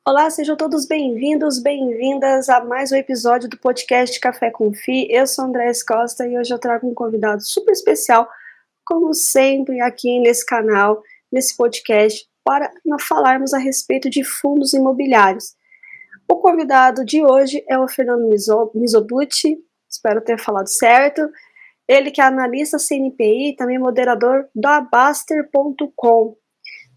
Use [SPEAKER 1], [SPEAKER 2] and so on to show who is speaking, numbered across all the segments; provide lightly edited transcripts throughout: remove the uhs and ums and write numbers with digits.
[SPEAKER 1] Olá, sejam todos bem-vindos, bem-vindas a mais um episódio do podcast Café com Fi. Eu sou Andrés Costa e hoje eu trago um convidado super especial, como sempre, aqui nesse canal, nesse podcast, para nós falarmos a respeito de fundos imobiliários. O convidado de hoje é o Fernando Mizobuti, espero ter falado certo. Ele que é analista CNPI e também moderador do Abaster.com.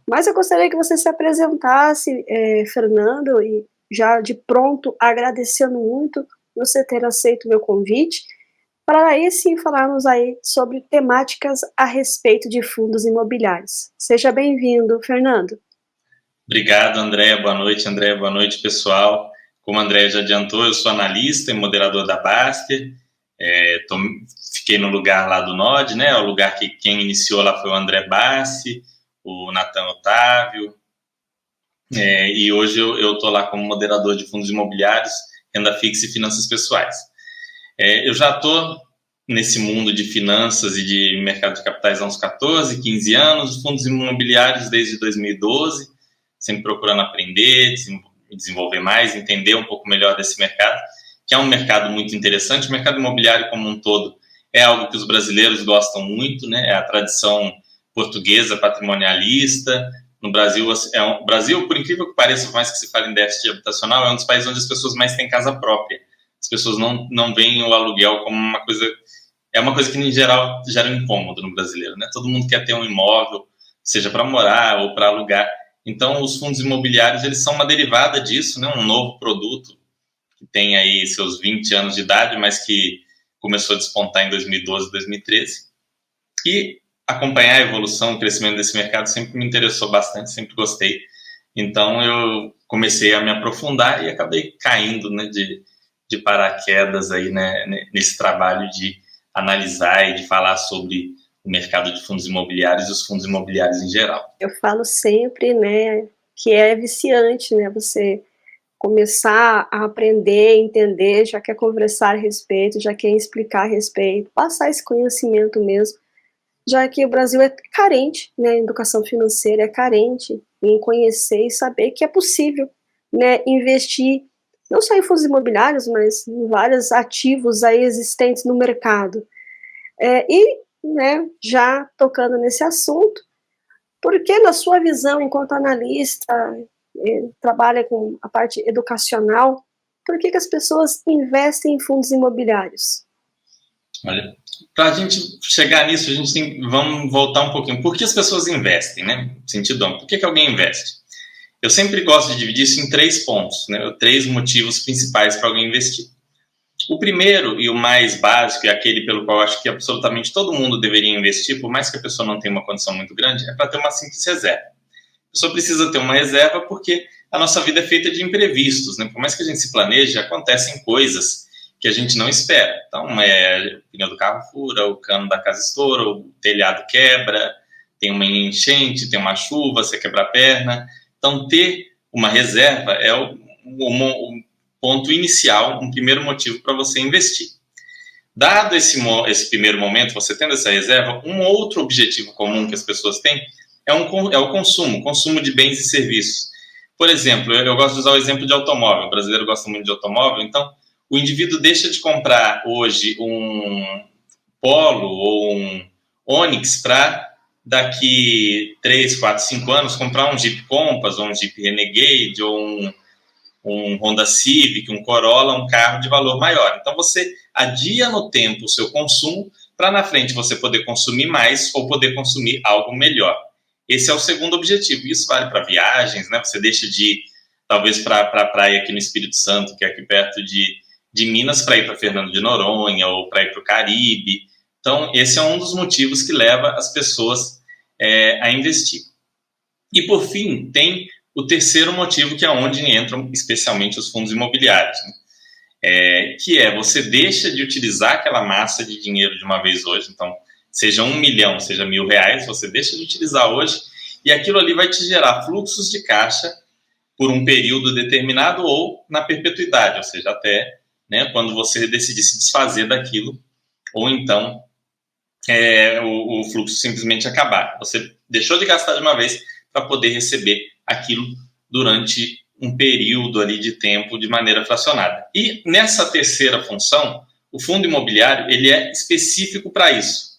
[SPEAKER 1] Mas eu gostaria que você se apresentasse, Fernando, e já de pronto agradecendo muito você ter aceito o meu convite, para aí sim falarmos aí sobre temáticas a respeito de fundos imobiliários. Seja bem-vindo, Fernando.
[SPEAKER 2] Obrigado, Andréia. Boa noite, Andréia. Boa noite, pessoal. Como a Andréia já adiantou, eu sou analista e moderador da Baster. Fiquei no lugar lá do Nod, né? O lugar que quem iniciou lá foi o André Bassi, o Natan Otávio. E hoje eu estou lá como moderador de fundos imobiliários, renda fixa e finanças pessoais. Eu já estou nesse mundo de finanças e de mercado de capitais há uns 14, 15 anos, fundos imobiliários desde 2012, sempre procurando aprender, desenvolver mais, entender um pouco melhor desse mercado, que é um mercado muito interessante. O mercado imobiliário como um todo é algo que os brasileiros gostam muito, né? É a tradição portuguesa patrimonialista. No Brasil, Brasil, por incrível que pareça, por mais que se fale em déficit habitacional, é um dos países onde as pessoas mais têm casa própria. As pessoas não veem o aluguel como uma coisa... É uma coisa que, em geral, gera um incômodo no brasileiro, né? Todo mundo quer ter um imóvel, seja para morar ou para alugar. Então, os fundos imobiliários, eles são uma derivada disso, né? Um novo produto que tem aí seus 20 anos de idade, mas que começou a despontar em 2012, 2013. E acompanhar a evolução, o crescimento desse mercado sempre me interessou bastante, sempre gostei. Então, eu comecei a me aprofundar e acabei caindo, né, de paraquedas aí, né, nesse trabalho de analisar e de falar sobre o mercado de fundos imobiliários e os fundos imobiliários em geral.
[SPEAKER 1] Eu falo sempre, né, que é viciante, né, você começar a aprender, entender, já quer conversar a respeito, já quer explicar a respeito, passar esse conhecimento mesmo, já que o Brasil é carente, né, em educação financeira, é carente em conhecer e saber que é possível, né, investir não só em fundos imobiliários, mas em vários ativos aí existentes no mercado. Né, já tocando nesse assunto, porque na sua visão, enquanto analista, trabalha com a parte educacional, por que as pessoas investem em fundos imobiliários?
[SPEAKER 2] Olha, para a gente chegar nisso, vamos voltar um pouquinho. Por que as pessoas investem, né? Sentido amplo. Por que alguém investe? Eu sempre gosto de dividir isso em 3 pontos, né? 3 motivos principais para alguém investir. O primeiro e o mais básico, e aquele pelo qual eu acho que absolutamente todo mundo deveria investir, por mais que a pessoa não tenha uma condição muito grande, é para ter uma simples reserva. A pessoa precisa ter uma reserva porque a nossa vida é feita de imprevistos, né? Por mais que a gente se planeje, acontecem coisas que a gente não espera. Então, o pneu do carro fura, o cano da casa estoura, o telhado quebra, tem uma enchente, tem uma chuva, você quebra a perna. Então, ter uma reserva é o ponto inicial, um primeiro motivo para você investir. Dado esse primeiro momento, você tendo essa reserva, um outro objetivo comum que as pessoas têm é o consumo de bens e serviços. Por exemplo, eu gosto de usar o exemplo de automóvel. O brasileiro gosta muito de automóvel, então o indivíduo deixa de comprar hoje um Polo ou um Onix para daqui 3, 4, 5 anos comprar um Jeep Compass ou um Jeep Renegade ou um Honda Civic, um Corolla, um carro de valor maior. Então você adia no tempo o seu consumo para na frente você poder consumir mais ou poder consumir algo melhor. Esse é o segundo objetivo. Isso vale para viagens, né? Você deixa de ir talvez para a praia aqui no Espírito Santo, que é aqui perto de Minas, para ir para Fernando de Noronha ou para ir para o Caribe. Então, esse é um dos motivos que leva as pessoas a investir. E, por fim, tem o terceiro motivo, que é onde entram especialmente os fundos imobiliários, né? Que é você deixa de utilizar aquela massa de dinheiro de uma vez hoje, então, seja 1 milhão, seja R$1.000, você deixa de utilizar hoje e aquilo ali vai te gerar fluxos de caixa por um período determinado ou na perpetuidade, ou seja, até, né, quando você decidir se desfazer daquilo, ou então o fluxo simplesmente acabar. Você deixou de gastar de uma vez para poder receber aquilo durante um período ali de tempo de maneira fracionada. E nessa terceira função, o fundo imobiliário ele é específico para isso.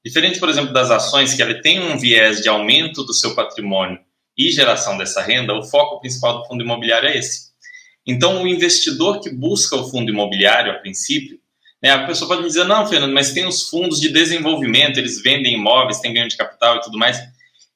[SPEAKER 2] Diferente, por exemplo, das ações, que ele tem um viés de aumento do seu patrimônio e geração dessa renda, o foco principal do fundo imobiliário é esse. Então, o investidor que busca o fundo imobiliário, a princípio, né, a pessoa pode me dizer, não, Fernando, mas tem os fundos de desenvolvimento, eles vendem imóveis, tem ganho de capital e tudo mais.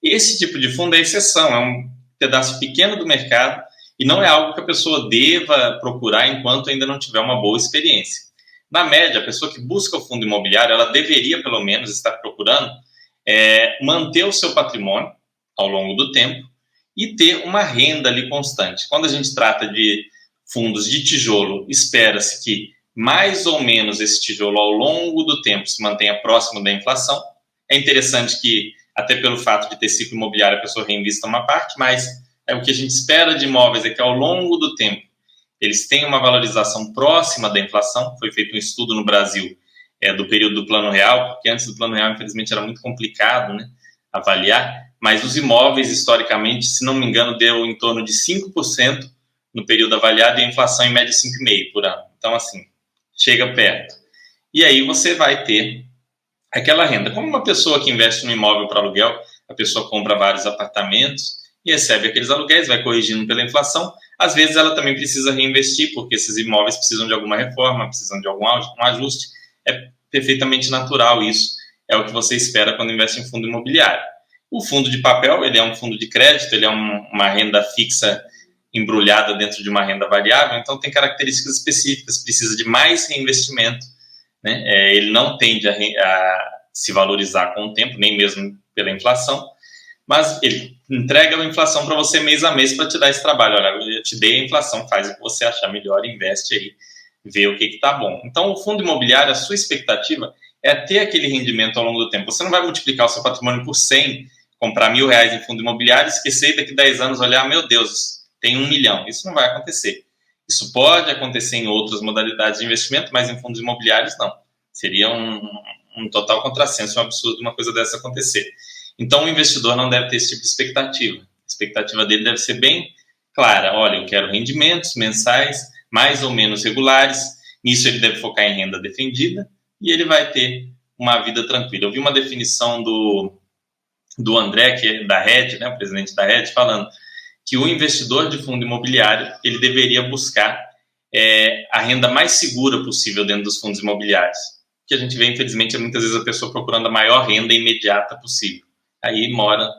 [SPEAKER 2] Esse tipo de fundo é exceção, é um pedaço pequeno do mercado e não é algo que a pessoa deva procurar enquanto ainda não tiver uma boa experiência. Na média, a pessoa que busca o fundo imobiliário, ela deveria, pelo menos, estar procurando manter o seu patrimônio ao longo do tempo e ter uma renda ali constante. Quando a gente trata de fundos de tijolo, espera-se que mais ou menos esse tijolo ao longo do tempo se mantenha próximo da inflação. É interessante que, até pelo fato de ter ciclo imobiliário, a pessoa reinvista uma parte, mas o que a gente espera de imóveis é que ao longo do tempo eles têm uma valorização próxima da inflação. Foi feito um estudo no Brasil do período do Plano Real, porque antes do Plano Real, infelizmente, era muito complicado, né, avaliar, mas os imóveis, historicamente, se não me engano, deu em torno de 5% no período avaliado e a inflação em média 5,5% por ano. Então, assim, chega perto. E aí você vai ter aquela renda. Como uma pessoa que investe no imóvel para aluguel, a pessoa compra vários apartamentos e recebe aqueles aluguéis, vai corrigindo pela inflação. Às vezes ela também precisa reinvestir, porque esses imóveis precisam de alguma reforma, precisam de algum ajuste. É perfeitamente natural isso. É o que você espera quando investe em fundo imobiliário. O fundo de papel, ele é um fundo de crédito, ele é uma renda fixa embrulhada dentro de uma renda variável, então tem características específicas, precisa de mais reinvestimento, né? Ele não tende a se valorizar com o tempo, nem mesmo pela inflação, mas ele entrega a inflação para você mês a mês para te dar esse trabalho. Olha, eu te dei a inflação, faz o que você achar melhor, investe aí, vê o que está bom. Então, o fundo imobiliário, a sua expectativa é ter aquele rendimento ao longo do tempo. Você não vai multiplicar o seu patrimônio por 100, comprar R$1.000 em fundo imobiliário, esquecer e daqui a 10 anos olhar, meu Deus, tem 1 milhão. Isso não vai acontecer. Isso pode acontecer em outras modalidades de investimento, mas em fundos imobiliários não. Seria um total contrassenso, um absurdo uma coisa dessa acontecer. Então, o investidor não deve ter esse tipo de expectativa. A expectativa dele deve ser bem clara. Olha, eu quero rendimentos mensais, mais ou menos regulares. Nisso, ele deve focar em renda defendida e ele vai ter uma vida tranquila. Eu vi uma definição do André, que é da Red, né, o presidente da Red, falando que o investidor de fundo imobiliário ele deveria buscar a renda mais segura possível dentro dos fundos imobiliários. O que a gente vê, infelizmente, é muitas vezes a pessoa procurando a maior renda imediata possível. Aí mora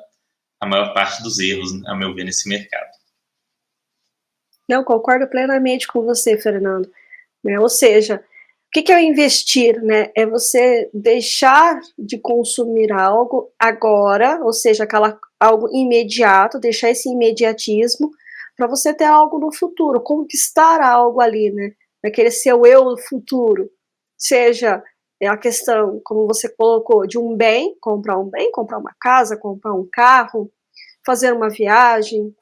[SPEAKER 2] a maior parte dos erros, a meu ver, nesse mercado.
[SPEAKER 1] Não, concordo plenamente com você, Fernando. Ou seja, o que é o investir? Né? É você deixar de consumir algo agora, ou seja, algo imediato, deixar esse imediatismo para você ter algo no futuro, conquistar algo ali, né? Aquele seu eu futuro. Seja a questão, como você colocou, de um bem, comprar uma casa, comprar um carro, fazer uma viagem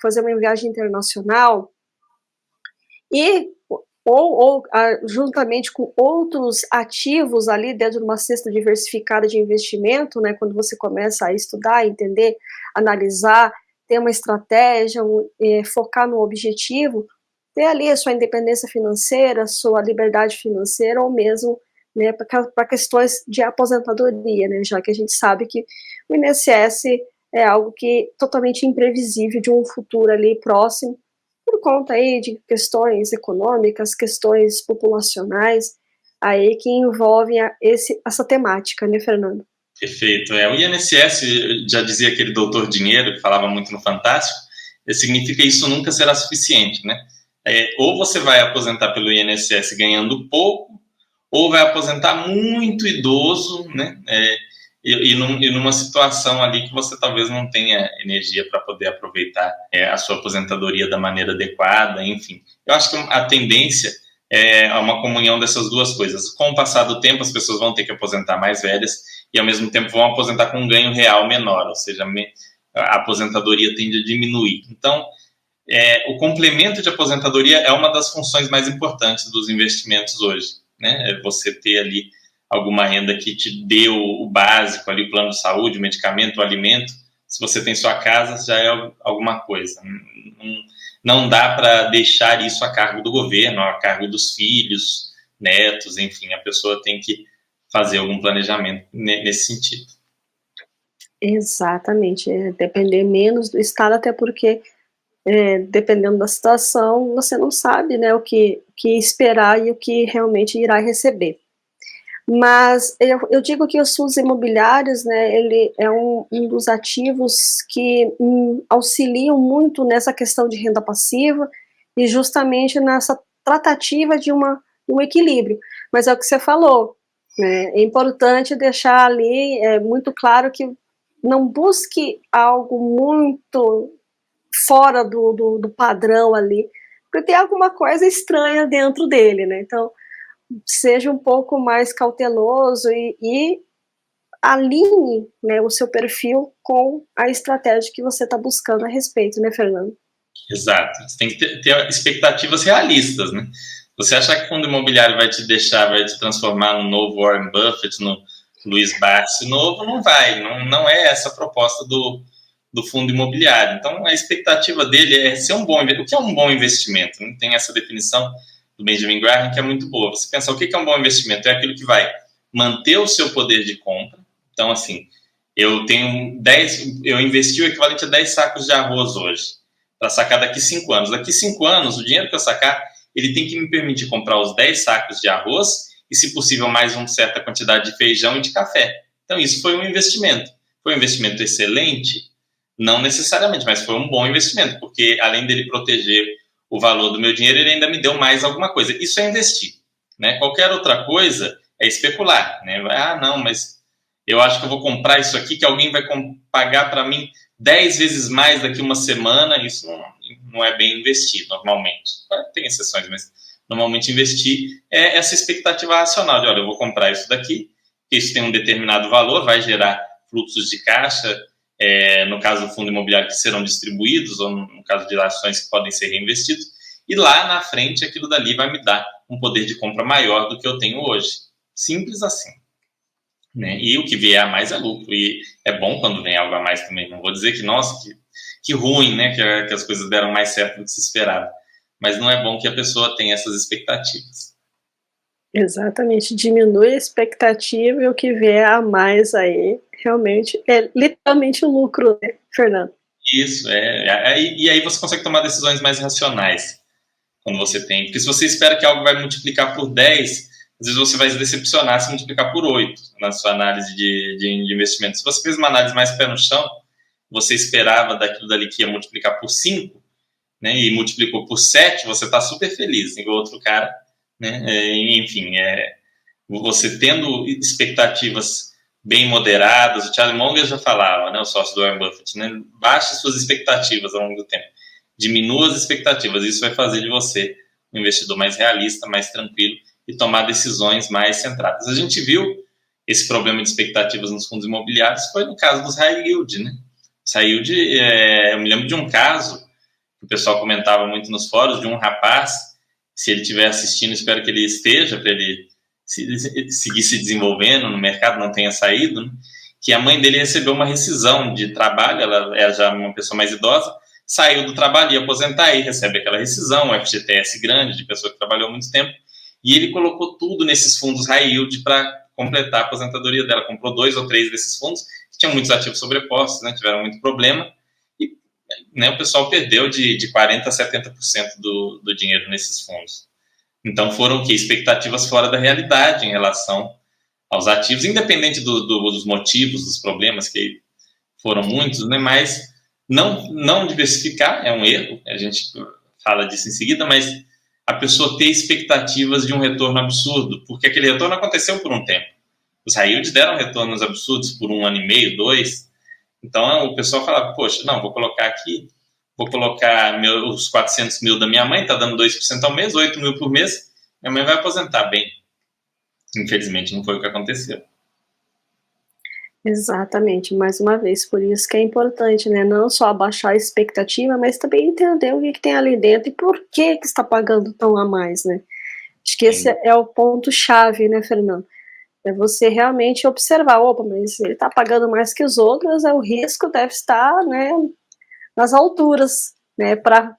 [SPEAKER 1] internacional, e ou juntamente com outros ativos ali dentro de uma cesta diversificada de investimento, né, quando você começa a estudar, entender, analisar, ter uma estratégia, focar no objetivo, ter ali a sua independência financeira, a sua liberdade financeira, ou mesmo, né, para questões de aposentadoria, né, já que a gente sabe que o INSS é algo que totalmente imprevisível de um futuro ali próximo, por conta aí de questões econômicas, questões populacionais, aí que envolvem essa temática, né, Fernando?
[SPEAKER 2] Perfeito. O INSS, já dizia aquele doutor Dinheiro, que falava muito no Fantástico, significa isso nunca será suficiente, né? Ou você vai aposentar pelo INSS ganhando pouco, ou vai aposentar muito idoso, né? E numa situação ali que você talvez não tenha energia para poder aproveitar a sua aposentadoria da maneira adequada, enfim. Eu acho que a tendência é uma comunhão dessas duas coisas. Com o passar do tempo, as pessoas vão ter que aposentar mais velhas e, ao mesmo tempo, vão aposentar com um ganho real menor, ou seja, a aposentadoria tende a diminuir. Então, o complemento de aposentadoria é uma das funções mais importantes dos investimentos hoje, né? Você ter ali alguma renda que te dê o básico ali, o plano de saúde, o medicamento, o alimento. Se você tem sua casa, já é alguma coisa. não dá para deixar isso a cargo do governo, a cargo dos filhos, netos, enfim, a pessoa tem que fazer algum planejamento nesse sentido.
[SPEAKER 1] Exatamente, depender menos do Estado, até porque, dependendo da situação, você não sabe, né, o que esperar e o que realmente irá receber. Mas eu digo que os fundos imobiliários, né, ele é um dos ativos que auxiliam muito nessa questão de renda passiva e justamente nessa tratativa de um equilíbrio. Mas é o que você falou, né, é importante deixar ali muito claro que não busque algo muito fora do padrão ali, porque tem alguma coisa estranha dentro dele, né, então seja um pouco mais cauteloso e alinhe, né, o seu perfil com a estratégia que você está buscando a respeito, né, Fernando?
[SPEAKER 2] Exato. Você tem que ter expectativas realistas, né? Você achar que o fundo imobiliário vai te deixar, vai te transformar no novo Warren Buffett, no Luiz Barsi novo, não vai. Não é essa a proposta do fundo imobiliário. Então, a expectativa dele é ser um bom investimento. O que é um bom investimento? Né? Tem essa definição do Benjamin Graham que é muito boa. Você pensar o que é um bom investimento? É aquilo que vai manter o seu poder de compra. Então, assim, eu investi o equivalente a 10 sacos de arroz hoje, para sacar daqui 5 anos. Daqui 5 anos, o dinheiro que eu sacar, ele tem que me permitir comprar os 10 sacos de arroz e, se possível, mais uma certa quantidade de feijão e de café. Então, isso foi um investimento. Foi um investimento excelente? Não necessariamente, mas foi um bom investimento, porque além dele proteger o valor do meu dinheiro, ele ainda me deu mais alguma coisa. Isso é investir, né? Qualquer outra coisa é especular, né? Ah, não, mas eu acho que eu vou comprar isso aqui, que alguém vai pagar para mim 10 vezes mais daqui uma semana. Isso não é bem investir, normalmente. Tem exceções, mas normalmente investir é essa expectativa racional de, olha, eu vou comprar isso daqui, que isso tem um determinado valor, vai gerar fluxos de caixa, no caso do fundo imobiliário, que serão distribuídos, ou no caso de ações que podem ser reinvestidos, e lá na frente aquilo dali vai me dar um poder de compra maior do que eu tenho hoje. Simples assim. Né? E o que vier a mais é lucro, e é bom quando vem algo a mais também. Não vou dizer que, nossa, que ruim, né? Que as coisas deram mais certo do que se esperava. Mas não é bom que a pessoa tenha essas expectativas.
[SPEAKER 1] Exatamente, diminui a expectativa e o que vier a mais aí, realmente, é literalmente o lucro, né, Fernando?
[SPEAKER 2] Isso, e aí você consegue tomar decisões mais racionais quando você tem. Porque se você espera que algo vai multiplicar por 10, às vezes você vai se decepcionar se multiplicar por 8 na sua análise de investimento. Se você fez uma análise mais pé no chão, você esperava daquilo dali que ia multiplicar por 5, né, e multiplicou por 7, você está super feliz. E o outro cara, né, enfim, você tendo expectativas bem moderadas, o Charlie Munger já falava, né, o sócio do Warren Buffett, né, baixe suas expectativas ao longo do tempo, diminua as expectativas, isso vai fazer de você um investidor mais realista, mais tranquilo e tomar decisões mais centradas. A gente viu esse problema de expectativas nos fundos imobiliários, foi no caso dos high yield, né? Os high yield, eu me lembro de um caso que o pessoal comentava muito nos fóruns, de um rapaz, se ele estiver assistindo, espero que ele esteja, para ele seguir se desenvolvendo no mercado, não tenha saído, né? Que a mãe dele recebeu uma rescisão de trabalho, ela era já uma pessoa mais idosa, saiu do trabalho, ia aposentar e recebe aquela rescisão, um FGTS grande, de pessoa que trabalhou muito tempo, e ele colocou tudo nesses fundos high yield para completar a aposentadoria dela. Comprou 2 ou 3 desses fundos, que tinham muitos ativos sobrepostos, né, tiveram muito problema, e, né, o pessoal perdeu de 40% a 70% do dinheiro nesses fundos. Então foram o quê? Expectativas fora da realidade em relação aos ativos, independente dos motivos, dos problemas, que foram muitos, né, mas não diversificar é um erro, a gente fala disso em seguida, mas a pessoa ter expectativas de um retorno absurdo, porque aquele retorno aconteceu por um tempo. Os high yields deram retornos absurdos por 1 ano e meio, 2. Então o pessoal falava, poxa, não, vou colocar os 400 mil da minha mãe, está dando 2% ao mês, 8 mil por mês, minha mãe vai aposentar bem. Infelizmente não foi o que aconteceu.
[SPEAKER 1] Exatamente, mais uma vez, por isso que é importante, né, não só abaixar a expectativa, mas também entender o que tem ali dentro e por que está pagando tão a mais, né. Acho que esse é o ponto-chave, né, Fernando? É você realmente observar, opa, mas ele está pagando mais que os outros, o risco deve estar, né, nas alturas, né, para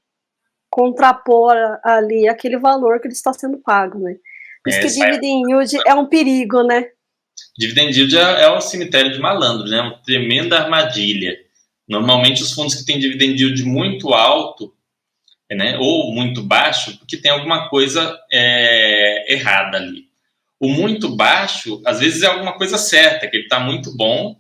[SPEAKER 1] contrapor ali aquele valor que ele está sendo pago, né? Por isso que dividend yield é um perigo, né?
[SPEAKER 2] Dividend yield é um cemitério de malandro, né? Uma tremenda armadilha. Normalmente os fundos que têm dividend yield muito alto, né, ou muito baixo, porque tem alguma coisa errada ali. O muito baixo, às vezes é alguma coisa certa, que ele está muito bom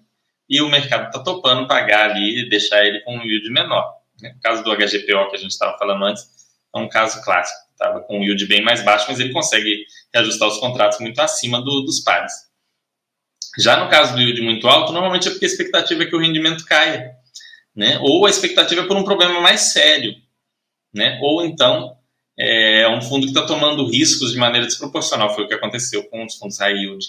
[SPEAKER 2] e o mercado está topando pagar ali e deixar ele com um yield menor. O caso do HGPO que a gente estava falando antes é um caso clássico. Estava com um yield bem mais baixo, mas ele consegue reajustar os contratos muito acima dos pares. Já no caso do yield muito alto, normalmente é porque a expectativa é que o rendimento caia, né? Ou a expectativa é por um problema mais sério, né? Ou então é um fundo que está tomando riscos de maneira desproporcional. Foi o que aconteceu com os fundos high yield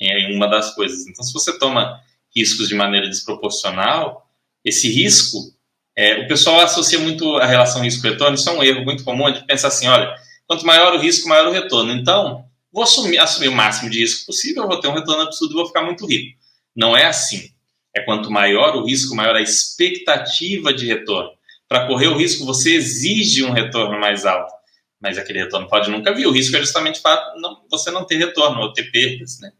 [SPEAKER 2] em uma das coisas. Então, se você toma riscos de maneira desproporcional, esse risco, o pessoal associa muito a relação risco-retorno. Isso é um erro muito comum, de pensar assim, olha, quanto maior o risco, maior o retorno. Então, vou assumir o máximo de risco possível, vou ter um retorno absurdo e vou ficar muito rico. Não é assim. É quanto maior o risco, maior a expectativa de retorno. Para correr o risco, você exige um retorno mais alto. Mas aquele retorno pode nunca vir. O risco é justamente você não ter retorno ou ter perdas, né?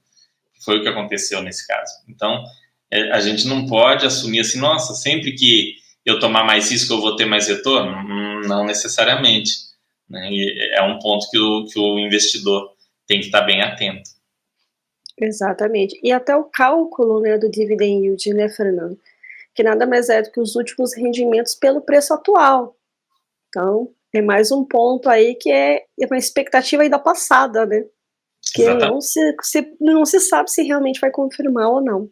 [SPEAKER 2] Foi o que aconteceu nesse caso. Então, a gente não pode assumir assim, nossa, sempre que eu tomar mais risco eu vou ter mais retorno? Não necessariamente, né? E é um ponto que o investidor tem que estar bem atento.
[SPEAKER 1] Exatamente. E até o cálculo, né, do dividend yield, né, Fernando? Que nada mais é do que os últimos rendimentos pelo preço atual. Então, é mais um ponto aí que é uma expectativa ainda passada, né? Que não se sabe se realmente vai confirmar ou não.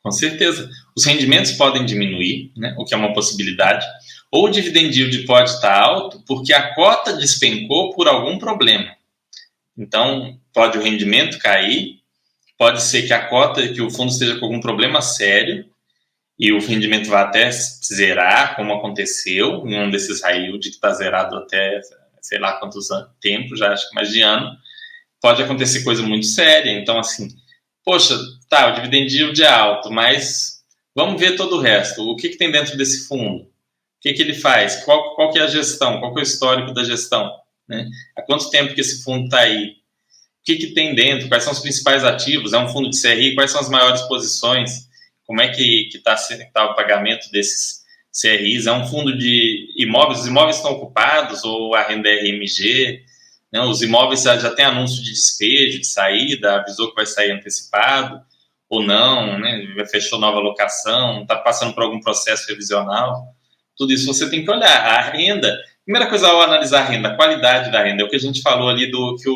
[SPEAKER 2] Com certeza. Os rendimentos podem diminuir, né, o que é uma possibilidade, ou o dividend yield pode estar alto porque a cota despencou por algum problema. Então, pode o rendimento cair, pode ser que o fundo esteja com algum problema sério e o rendimento vai até zerar, como aconteceu em um desses high yield que está zerado até, sei lá quantos anos, tempo, já acho que mais de ano. Pode acontecer coisa muito séria. Então, assim, poxa, tá, o dividend yield é alto, mas vamos ver todo o resto. O que tem dentro desse fundo? O que ele faz? Qual que é a gestão? Qual que é o histórico da gestão? Né? Há quanto tempo que esse fundo está aí? O que tem dentro? Quais são os principais ativos? É um fundo de CRI? Quais são as maiores posições? Como é que está o pagamento desses CRIs? É um fundo de imóveis? Os imóveis estão ocupados ou a renda é RMG? Né? Os imóveis já tem anúncio de despejo, de saída, avisou que vai sair antecipado ou não, né? Fechou nova locação, está passando por algum processo revisional. Tudo isso você tem que olhar. A renda, primeira coisa ao analisar a renda, a qualidade da renda, é o que a gente falou ali do que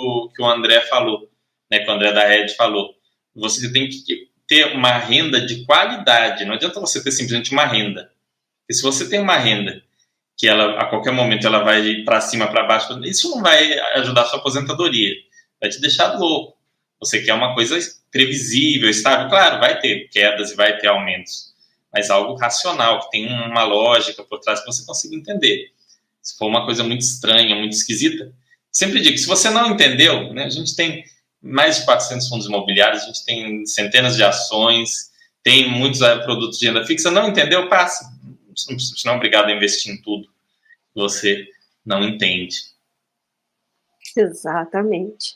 [SPEAKER 2] o André falou, né? Que o André da Red falou. Você tem que ter uma renda de qualidade, não adianta você ter simplesmente uma renda. Porque se você tem uma renda que ela, a qualquer momento ela vai para cima, para baixo, isso não vai ajudar a sua aposentadoria, vai te deixar louco. Você quer uma coisa previsível, estável, claro, vai ter quedas e vai ter aumentos, mas algo racional, que tem uma lógica por trás que você consiga entender. Se for uma coisa muito estranha, muito esquisita, sempre digo, se você não entendeu, né, a gente tem mais de 400 fundos imobiliários, a gente tem centenas de ações, tem muitos produtos de renda fixa, não entendeu, passa. Você não é obrigado a investir em tudo que você não entende.
[SPEAKER 1] Exatamente.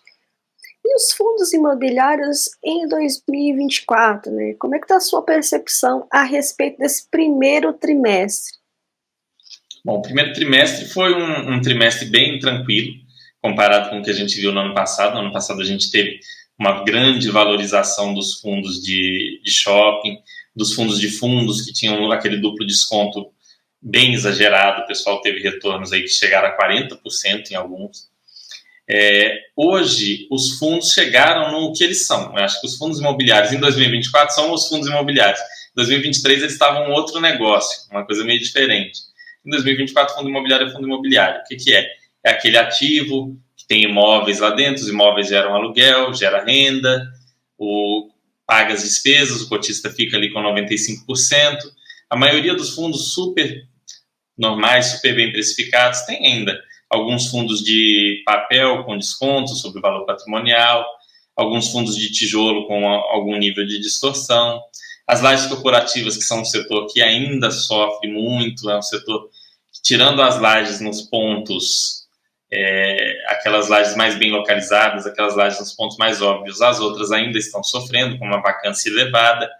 [SPEAKER 1] E os fundos imobiliários em 2024, né? Como é que está a sua percepção a respeito desse primeiro trimestre?
[SPEAKER 2] Bom, o primeiro trimestre foi um trimestre bem tranquilo, comparado com o que a gente viu no ano passado. No ano passado a gente teve uma grande valorização dos fundos de shopping, dos fundos de fundos que tinham aquele duplo desconto bem exagerado. O pessoal teve retornos aí que chegaram a 40% em alguns. Hoje, os fundos chegaram no que eles são. Eu acho que os fundos imobiliários em 2024 são os fundos imobiliários. Em 2023 eles estavam outro negócio, uma coisa meio diferente. Em 2024, fundo imobiliário é fundo imobiliário. O que é? É aquele ativo que tem imóveis lá dentro, os imóveis geram aluguel, gera renda, paga as despesas, o cotista fica ali com 95%. A maioria dos fundos super normais, super bem precificados, tem ainda alguns fundos de papel com desconto sobre o valor patrimonial, alguns fundos de tijolo com algum nível de distorção. As lajes corporativas, que são um setor que ainda sofre muito, é um setor tirando as lajes nos pontos, aquelas lajes mais bem localizadas, aquelas lajes nos pontos mais óbvios, as outras ainda estão sofrendo com uma vacância elevada,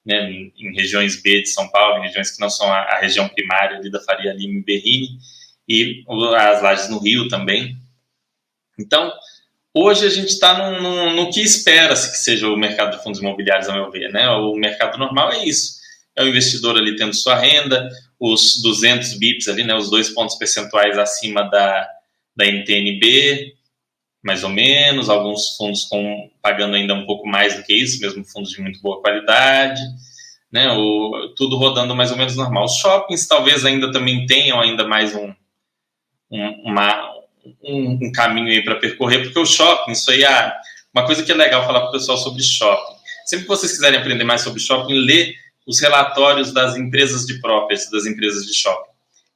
[SPEAKER 2] né, em regiões B de São Paulo, em regiões que não são a região primária ali da Faria Lima e Berrini, e as lajes no Rio também. Então, hoje a gente está no que espera-se que seja o mercado de fundos imobiliários, a meu ver, né? O mercado normal é isso. É o investidor ali tendo sua renda, os 200 bips ali, né? Os 2 pontos percentuais acima da NTN-B, mais ou menos. Alguns fundos pagando ainda um pouco mais do que isso, mesmo fundos de muito boa qualidade, né? Tudo rodando mais ou menos normal. Os shoppings talvez ainda também tenham ainda mais um caminho aí para percorrer, porque o shopping, isso aí uma coisa que é legal falar para o pessoal sobre shopping. Sempre que vocês quiserem aprender mais sobre shopping, lê os relatórios das empresas de properties, das empresas de shopping.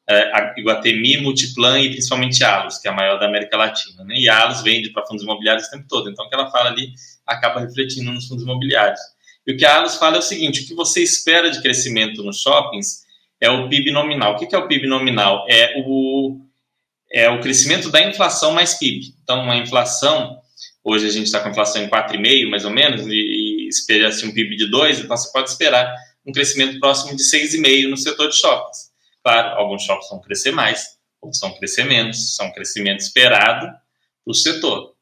[SPEAKER 2] A Iguatemi, Multiplan e principalmente a Allos, que é a maior da América Latina, né? E a Allos vende para fundos imobiliários o tempo todo, então o que ela fala ali acaba refletindo nos fundos imobiliários. E o que a Allos fala é o seguinte: o que você espera de crescimento nos shoppings é o PIB nominal. O que é o PIB nominal? É o crescimento da inflação mais PIB. Então, a inflação, hoje a gente está com a inflação em 4,5%, mais ou menos, e espera-se um PIB de 2%, então você pode esperar um crescimento próximo de 6,5% no setor de shoppings. Claro, alguns shoppings vão crescer mais, outros vão crescer menos, são um crescimento esperado para o setor.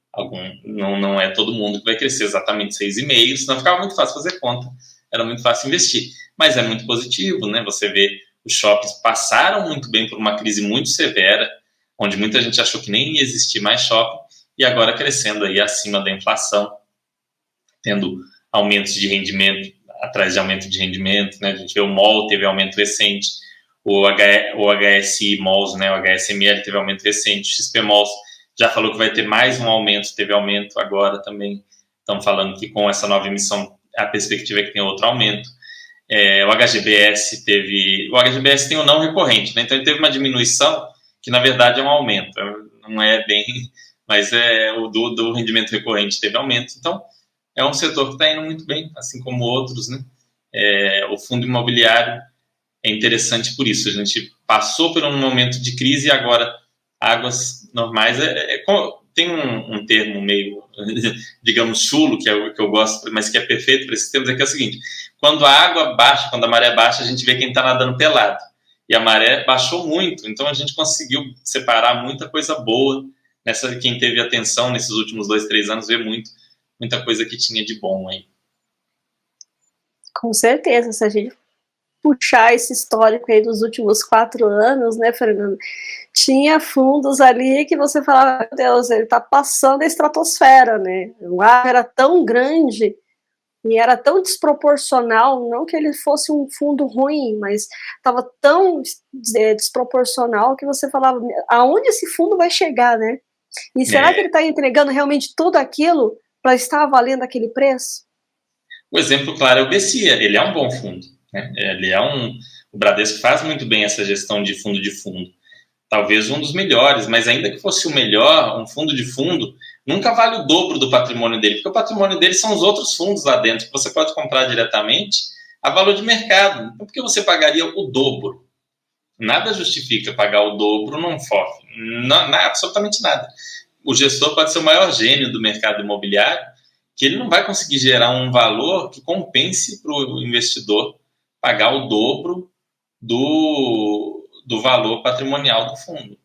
[SPEAKER 2] Não é todo mundo que vai crescer exatamente 6,5%, senão ficava muito fácil fazer conta, era muito fácil investir. Mas é muito positivo, né? Você vê, os shoppings passaram muito bem por uma crise muito severa, onde muita gente achou que nem ia existir mais shopping, e agora crescendo aí acima da inflação, tendo aumentos de rendimento, atrás de aumento de rendimento, né? A gente vê o MOL teve aumento recente, o HSI Malls, né? O HSML teve aumento recente, o XP Malls já falou que vai ter mais um aumento, teve aumento agora também, estão falando que com essa nova emissão a perspectiva é que tem outro aumento. O HGBS tem o não recorrente, né? Então ele teve uma diminuição que na verdade é um aumento, não é bem, mas o do rendimento recorrente teve aumento. Então é um setor que está indo muito bem, assim como outros, né? O fundo imobiliário é interessante por isso. A gente passou por um momento de crise e agora águas normais. Tem um termo meio, digamos, chulo, que é o que eu gosto, mas que é perfeito para esses termos, que é o seguinte: quando a água baixa, quando a maré baixa, a gente vê quem está nadando pelado. E a maré baixou muito, então a gente conseguiu separar muita coisa boa. Quem teve atenção nesses últimos 2, 3 anos, vê muita coisa que tinha de bom aí.
[SPEAKER 1] Com certeza, se a gente puxar esse histórico aí dos últimos 4 anos, né, Fernando? Tinha fundos ali que você falava, meu Deus, ele tá passando a estratosfera, né? O ar era tão grande e era tão desproporcional, não que ele fosse um fundo ruim, mas estava tão desproporcional que você falava, aonde esse fundo vai chegar, né? E será que ele está entregando realmente tudo aquilo para estar valendo aquele preço?
[SPEAKER 2] O exemplo claro é o Bessia, ele é um bom fundo, né? O Bradesco faz muito bem essa gestão de fundo, talvez um dos melhores, mas ainda que fosse o melhor, um fundo de fundo nunca vale o dobro do patrimônio dele, porque o patrimônio dele são os outros fundos lá dentro, que você pode comprar diretamente a valor de mercado. Então, por que você pagaria o dobro? Nada justifica pagar o dobro num FOF, absolutamente nada. O gestor pode ser o maior gênio do mercado imobiliário, que ele não vai conseguir gerar um valor que compense para o investidor pagar o dobro do valor patrimonial do fundo.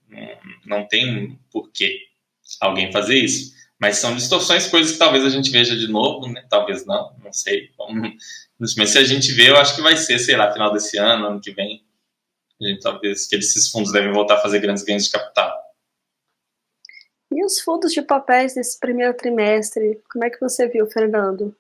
[SPEAKER 2] Não tem por que alguém fazer isso. Mas são distorções, coisas que talvez a gente veja de novo, né? Talvez não sei. Mas se a gente vê, eu acho que vai ser, sei lá, final desse ano que vem. Talvez que esses fundos devem voltar a fazer grandes ganhos de capital.
[SPEAKER 1] E os fundos de papéis desse primeiro trimestre, como é que você viu, Fernando?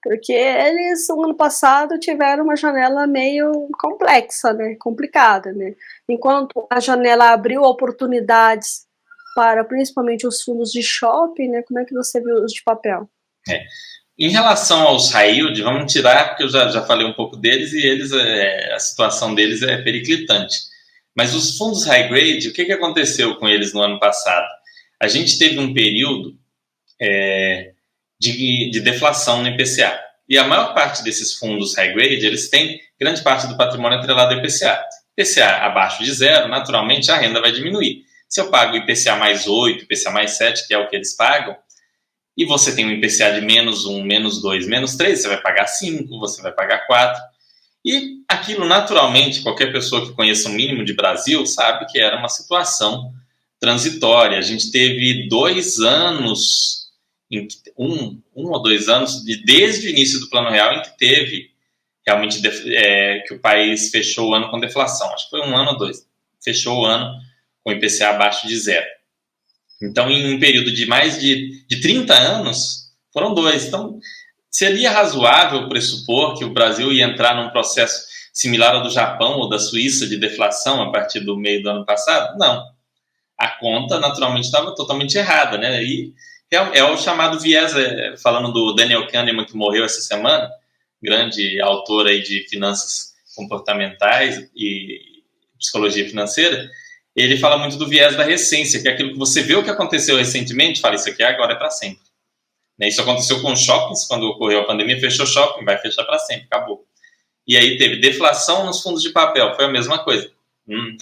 [SPEAKER 1] Porque eles, no ano passado, tiveram uma janela meio complexa, né? Complicada, né? Enquanto a janela abriu oportunidades para principalmente os fundos de shopping, né? Como é que você viu os de papel?
[SPEAKER 2] Em relação aos high yield, vamos tirar, porque eu já falei um pouco deles, e a situação deles é periclitante. Mas os fundos high grade, o que aconteceu com eles no ano passado? A gente teve um período de deflação no IPCA. E a maior parte desses fundos high grade, eles têm grande parte do patrimônio atrelado ao IPCA. IPCA abaixo de zero, naturalmente a renda vai diminuir. Se eu pago IPCA mais 8, IPCA mais 7, que é o que eles pagam, e você tem um IPCA de menos 1, menos 2, menos 3, você vai pagar 5, você vai pagar 4. E aquilo, naturalmente, qualquer pessoa que conheça o mínimo de Brasil sabe que era uma situação transitória. A gente teve 2 anos, um ou 2 anos, desde o início do Plano Real, em que teve realmente que o país fechou o ano com deflação. Acho que foi 1 ano ou 2. Fechou o ano com IPCA abaixo de zero. Então, em um período de mais de 30 anos, foram 2. Então, seria razoável pressupor que o Brasil ia entrar num processo similar ao do Japão ou da Suíça de deflação a partir do meio do ano passado? Não. A conta, naturalmente, estava totalmente errada, né? E é o chamado viés, falando do Daniel Kahneman, que morreu essa semana, grande autor aí de finanças comportamentais e psicologia financeira. Ele fala muito do viés da recência, que é aquilo que você vê o que aconteceu recentemente, fala, isso aqui agora é para sempre. Isso aconteceu com shoppings, quando ocorreu a pandemia, fechou shopping, vai fechar para sempre, acabou. E aí teve deflação nos fundos de papel, foi a mesma coisa.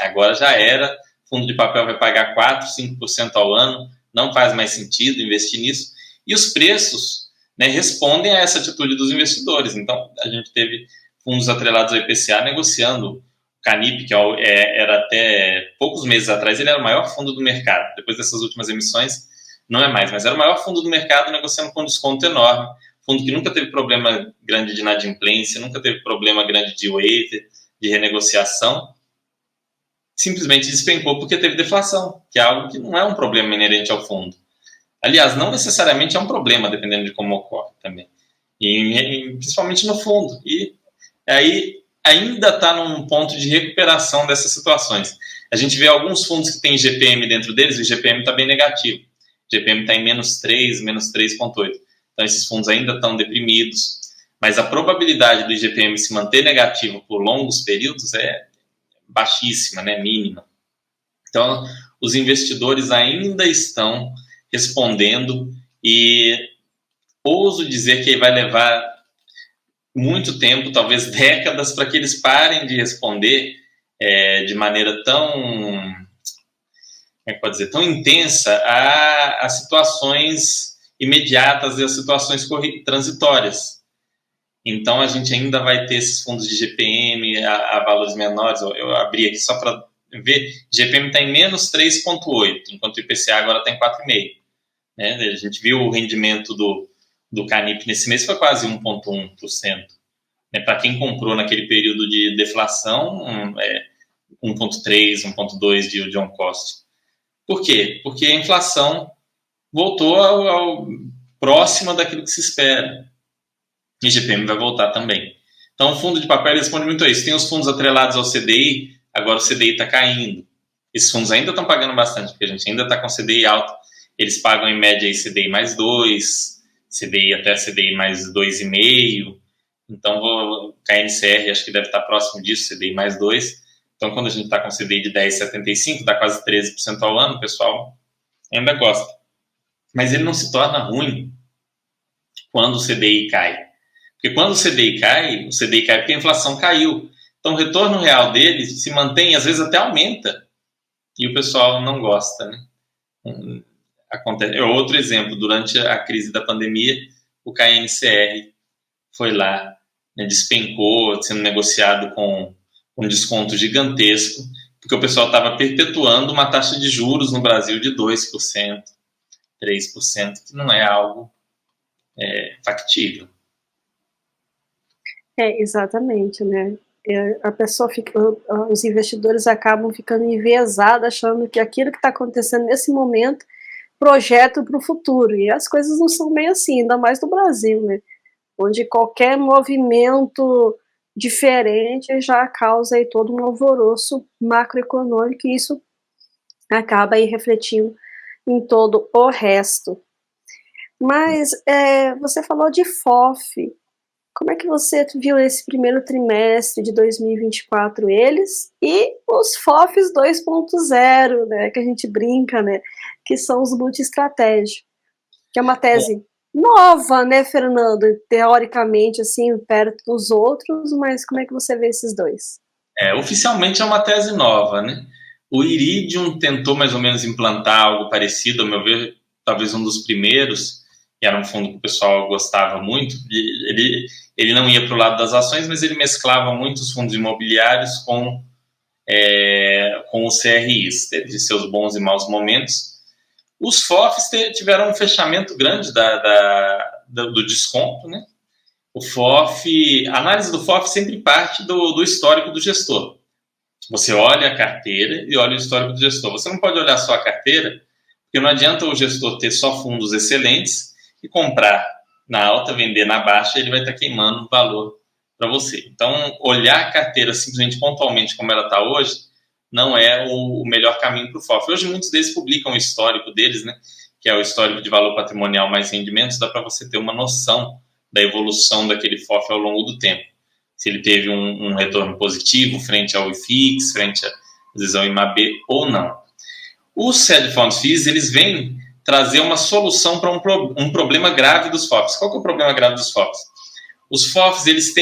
[SPEAKER 2] Agora já era, fundo de papel vai pagar 4%, 5% ao ano, não faz mais sentido investir nisso. E os preços, né, respondem a essa atitude dos investidores. Então, a gente teve fundos atrelados ao IPCA negociando. O Canip, que era até poucos meses atrás, ele era o maior fundo do mercado. Depois dessas últimas emissões, não é mais, mas era o maior fundo do mercado negociando com um desconto enorme. Fundo que nunca teve problema grande de inadimplência, nunca teve problema grande de waiver, de renegociação. Simplesmente despencou porque teve deflação, que é algo que não é um problema inerente ao fundo. Aliás, não necessariamente é um problema, dependendo de como ocorre também. E principalmente no fundo. E aí ainda está num ponto de recuperação dessas situações. A gente vê alguns fundos que têm GPM dentro deles, e o GPM está bem negativo. O GPM está em menos 3, menos 3,8. Então, esses fundos ainda estão deprimidos. Mas a probabilidade do IGPM se manter negativo por longos períodos é baixíssima, né? Mínima. Então, os investidores ainda estão respondendo e ouso dizer que vai levar muito tempo, talvez décadas, para que eles parem de responder de maneira tão, como é que pode dizer, tão intensa a situações imediatas e as situações transitórias. Então, a gente ainda vai ter esses fundos de GPM a valores menores. Eu abri aqui só para ver. GPM está em menos 3,8, enquanto o IPCA agora está em 4,5. Né? A gente viu o rendimento do Canip nesse mês, foi quase 1,1%. Né? Para quem comprou naquele período de deflação, 1,3%, 1,2% de on cost. Por quê? Porque a inflação voltou ao próximo daquilo que se espera. E o GPM vai voltar também. Então, o fundo de papel responde muito a isso. Tem os fundos atrelados ao CDI, agora o CDI está caindo. Esses fundos ainda estão pagando bastante, porque a gente ainda está com CDI alto. Eles pagam em média aí CDI mais 2, CDI até CDI mais 2,5. Então, KNCR acho que deve estar próximo disso, CDI mais 2. Então, quando a gente está com CDI de 10,75, dá quase 13% ao ano, o pessoal ainda gosta. Mas ele não se torna ruim quando o CDI cai. Porque quando o CDI cai porque a inflação caiu. Então, o retorno real dele se mantém, às vezes até aumenta. E o pessoal não gosta, né? Outro exemplo, durante a crise da pandemia, o KNCR foi lá, né, despencou, sendo negociado com um desconto gigantesco, porque o pessoal estava perpetuando uma taxa de juros no Brasil de 2%, 3%, que não é algo factível.
[SPEAKER 1] Exatamente, né? A pessoa os investidores acabam ficando enviesados, achando que aquilo que está acontecendo nesse momento projeta para o futuro, e as coisas não são bem assim, ainda mais no Brasil, né? Onde qualquer movimento diferente já causa aí todo um alvoroço macroeconômico, e isso acaba aí refletindo em todo o resto. Mas você falou de FOF. Como é que você viu esse primeiro trimestre de 2024, eles e os FOFs 2.0, né, que a gente brinca, né, que são os multi-estratégicos, que é uma tese nova, né, Fernando, teoricamente, assim, perto dos outros, mas como é que você vê esses dois?
[SPEAKER 2] Oficialmente é uma tese nova, né? O Iridium tentou mais ou menos implantar algo parecido, ao meu ver, talvez um dos primeiros, que era um fundo que o pessoal gostava muito. Ele não ia para o lado das ações, mas ele mesclava muitos fundos imobiliários com os CRIs, teve seus bons e maus momentos. Os FOFs tiveram um fechamento grande do desconto, né? A análise do FOF sempre parte do histórico do gestor. Você olha a carteira e olha o histórico do gestor. Você não pode olhar só a carteira, porque não adianta o gestor ter só fundos excelentes e comprar na alta, vender na baixa, ele vai estar queimando valor para você. Então, olhar a carteira simplesmente pontualmente como ela está hoje não é o melhor caminho para o FOF. Hoje, muitos deles publicam o histórico deles, né, que é o histórico de valor patrimonial mais rendimentos, dá para você ter uma noção da evolução daquele FOF ao longo do tempo. Se ele teve um retorno positivo frente ao IFIX, frente às vezes ao IMAB ou não. Os hedge fund fees, eles vêm trazer uma solução para um problema grave dos FOFs. Qual que é o problema grave dos FOFs? Os FOFs, eles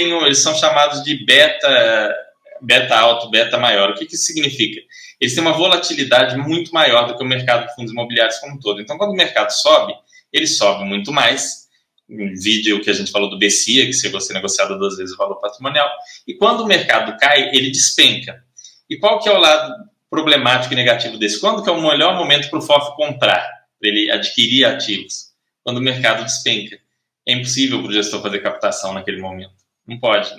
[SPEAKER 2] são chamados de beta alto, beta maior. O que isso significa? Eles têm uma volatilidade muito maior do que o mercado de fundos imobiliários como um todo. Então, quando o mercado sobe, ele sobe muito mais. Vídeo que a gente falou do BCIA, que chegou a ser negociado 2 vezes o valor patrimonial. E quando o mercado cai, ele despenca. E qual que é o lado problemático e negativo desse? Quando que é o melhor momento para o FOF comprar, para ele adquirir ativos? Quando o mercado despenca. É impossível para o gestor fazer captação naquele momento. Não pode.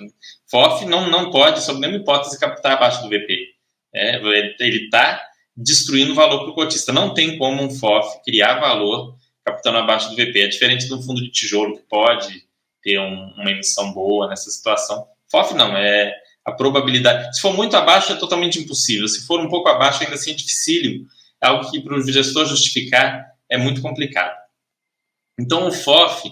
[SPEAKER 2] FOF não pode, sob nenhuma hipótese, captar abaixo do VP. Ele está destruindo valor para o cotista. Não tem como um FOF criar valor captando abaixo do VP. É diferente de um fundo de tijolo que pode ter uma emissão boa nessa situação. FOF não, a probabilidade. Se for muito abaixo, é totalmente impossível. Se for um pouco abaixo, ainda assim é dificílimo. É algo que para o gestor justificar é muito complicado. Então, o FOF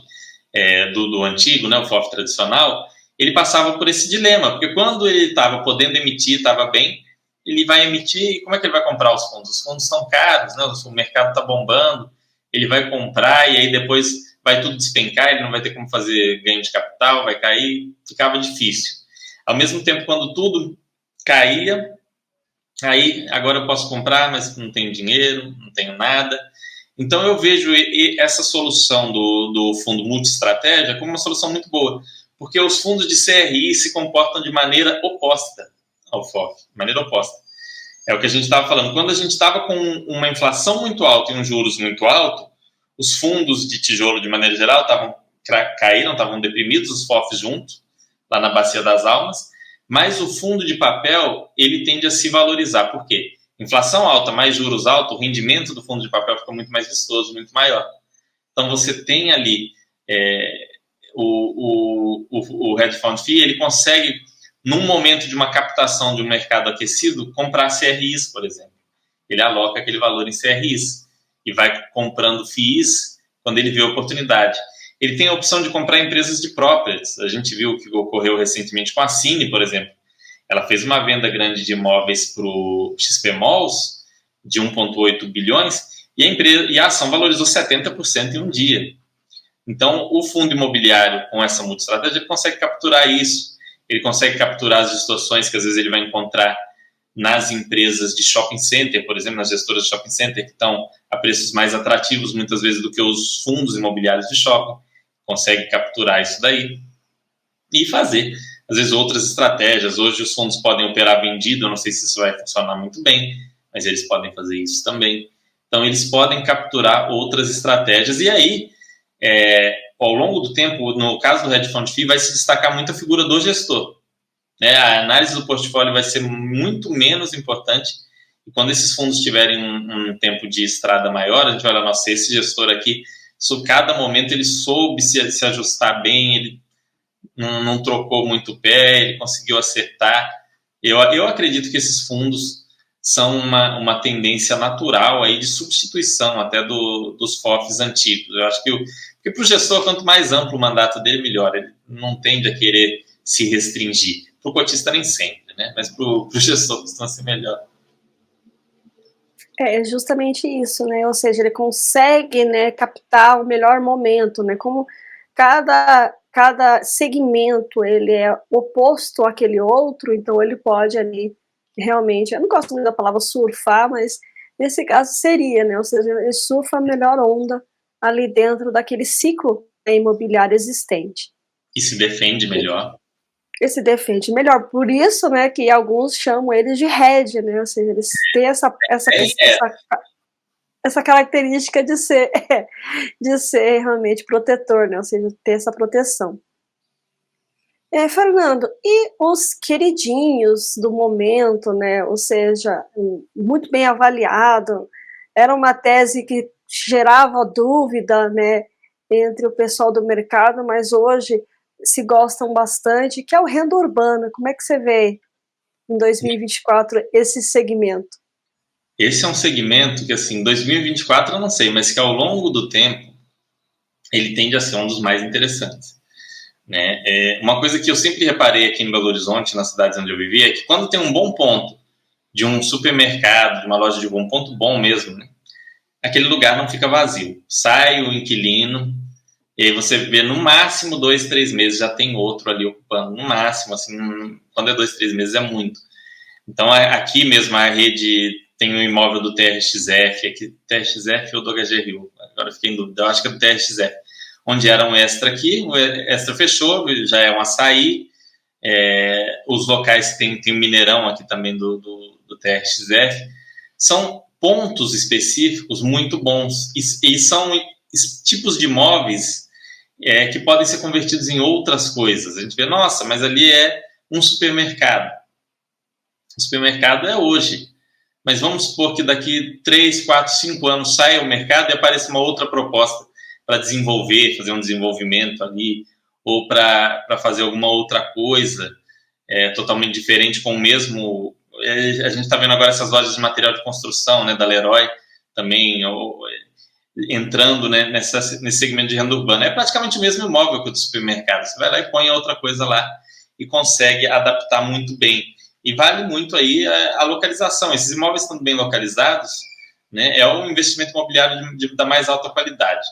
[SPEAKER 2] do antigo, né, o FOF tradicional, ele passava por esse dilema, porque quando ele estava podendo emitir, estava bem, ele vai emitir, e como é que ele vai comprar os fundos? Os fundos estão caros, né, o mercado está bombando, ele vai comprar e aí depois vai tudo despencar, ele não vai ter como fazer ganho de capital, vai cair, ficava difícil. Ao mesmo tempo, quando tudo caía, aí agora eu posso comprar, mas não tenho dinheiro, não tenho nada. Então eu vejo essa solução do fundo multi-estratégia como uma solução muito boa, porque os fundos de CRI se comportam de maneira oposta ao FOF, maneira oposta. É o que a gente estava falando. Quando a gente estava com uma inflação muito alta e um juros muito alto, os fundos de tijolo, de maneira geral, caíram, estavam deprimidos, os FOFs juntos, lá na Bacia das Almas, mas o fundo de papel, ele tende a se valorizar. Por quê? Inflação alta, mais juros altos, o rendimento do fundo de papel fica muito mais vistoso, muito maior. Então, você tem ali o hedge fund fee, ele consegue, num momento de uma captação de um mercado aquecido, comprar CRIs, por exemplo. Ele aloca aquele valor em CRIs e vai comprando FIIs quando ele vê a oportunidade. Ele tem a opção de comprar empresas de properties. A gente viu o que ocorreu recentemente com a Cine, por exemplo. Ela fez uma venda grande de imóveis para o XP Malls, de 1,8 bilhões, e a ação valorizou 70% em um dia. Então, o fundo imobiliário, com essa multi-estratégia, ele consegue capturar isso. Ele consegue capturar as distorções que, às vezes, ele vai encontrar nas empresas de shopping center, por exemplo, nas gestoras de shopping center, que estão a preços mais atrativos, muitas vezes, do que os fundos imobiliários de shopping. Consegue capturar isso daí e fazer, às vezes, outras estratégias. Hoje os fundos podem operar vendido, eu não sei se isso vai funcionar muito bem, mas eles podem fazer isso também. Então, eles podem capturar outras estratégias. E aí, ao longo do tempo, no caso do hedge fund fee, vai se destacar muito a figura do gestor. A análise do portfólio vai ser muito menos importante. E quando esses fundos tiverem um tempo de estrada maior, a gente vai olhar, nossa, esse gestor aqui, cada momento ele soube se ajustar bem, ele não trocou muito o pé, ele conseguiu acertar. Eu acredito que esses fundos são uma tendência natural aí de substituição até dos FOFs antigos. Eu acho que para o gestor, quanto mais amplo o mandato dele, melhor. Ele não tende a querer se restringir. Para o cotista nem sempre, né? Mas para o gestor costuma ser melhor.
[SPEAKER 1] É justamente isso, né? Ou seja, ele consegue, né, captar o melhor momento, né? Como cada cada segmento ele é oposto àquele outro, então ele pode ali realmente, eu não gosto muito da palavra surfar, mas nesse caso seria, né? Ou seja, ele surfa a melhor onda ali dentro daquele ciclo imobiliário existente.
[SPEAKER 2] E se defende melhor.
[SPEAKER 1] E se defende melhor. Por isso, né, que alguns chamam eles de hedge, né? Ou seja, eles têm essa característica de ser realmente protetor, né? Ou seja, ter essa proteção. Fernando, e os queridinhos do momento, né? Ou seja, muito bem avaliado, era uma tese que gerava dúvida, né, entre o pessoal do mercado, mas hoje se gostam bastante, que é o renda urbana. Como é que você vê em 2024 esse segmento?
[SPEAKER 2] Esse é um segmento que, assim, em 2024 eu não sei, mas que ao longo do tempo ele tende a ser um dos mais interessantes. Né? Uma coisa que eu sempre reparei aqui em Belo Horizonte, nas cidades onde eu vivia, é que quando tem um bom ponto de um supermercado, de uma loja de rua, um ponto bom mesmo, né? Aquele lugar não fica vazio. Sai o inquilino, e aí você vê no máximo 2, 3 meses já tem outro ali ocupando. No máximo, assim, quando é 2, 3 meses é muito. Então aqui mesmo a rede tem um imóvel do TRXF, aqui TRXF ou do HGRU, agora fiquei em dúvida, eu acho que é do TRXF, onde era um Extra aqui, o Extra fechou, já é um Açaí, os locais tem o Mineirão aqui também do TRXF, são pontos específicos muito bons, e são tipos de imóveis que podem ser convertidos em outras coisas. A gente vê, nossa, mas ali é um supermercado. O supermercado é hoje, mas vamos supor que daqui 3, 4, 5 anos saia o mercado e apareça uma outra proposta para desenvolver, fazer um desenvolvimento ali, ou para fazer alguma outra coisa totalmente diferente com o mesmo... A gente está vendo agora essas lojas de material de construção, né, da Leroy, também entrando, né, nesse segmento de renda urbana. É praticamente o mesmo imóvel que o do supermercado. Você vai lá e põe outra coisa lá e consegue adaptar muito bem. E vale muito aí a localização. Esses imóveis estão bem localizados, né, é um investimento imobiliário da mais alta qualidade.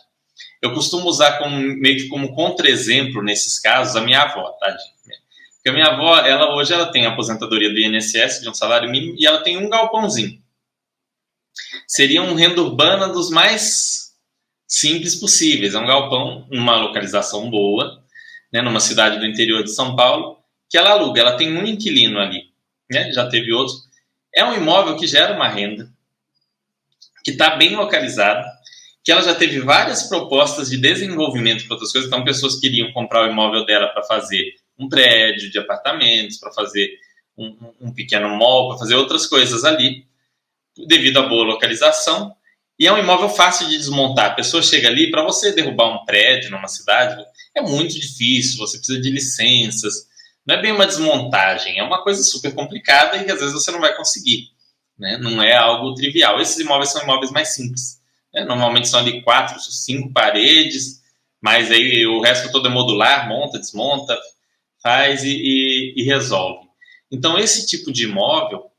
[SPEAKER 2] Eu costumo usar meio que como contra-exemplo nesses casos a minha avó, tá? Porque a minha avó, hoje ela tem a aposentadoria do INSS, de um salário mínimo, e ela tem um galpãozinho. Seria um renda urbana dos mais simples possíveis. É um galpão, numa localização boa, né, numa cidade do interior de São Paulo, que ela aluga. Ela tem um inquilino ali, né, já teve outros. É um imóvel que gera uma renda, que está bem localizado, que ela já teve várias propostas de desenvolvimento para outras coisas. Então, pessoas queriam comprar o imóvel dela para fazer um prédio de apartamentos, para fazer um pequeno mall, para fazer outras coisas ali, devido à boa localização. E é um imóvel fácil de desmontar. A pessoa chega ali, para você derrubar um prédio numa cidade, é muito difícil, você precisa de licenças. Não é bem uma desmontagem, é uma coisa super complicada e que às vezes você não vai conseguir. Né? Não é algo trivial. Esses imóveis são imóveis mais simples. Né? Normalmente são ali 4, 5 paredes, mas aí o resto todo é modular, monta, desmonta, faz e resolve. Então, esse tipo de imóvel,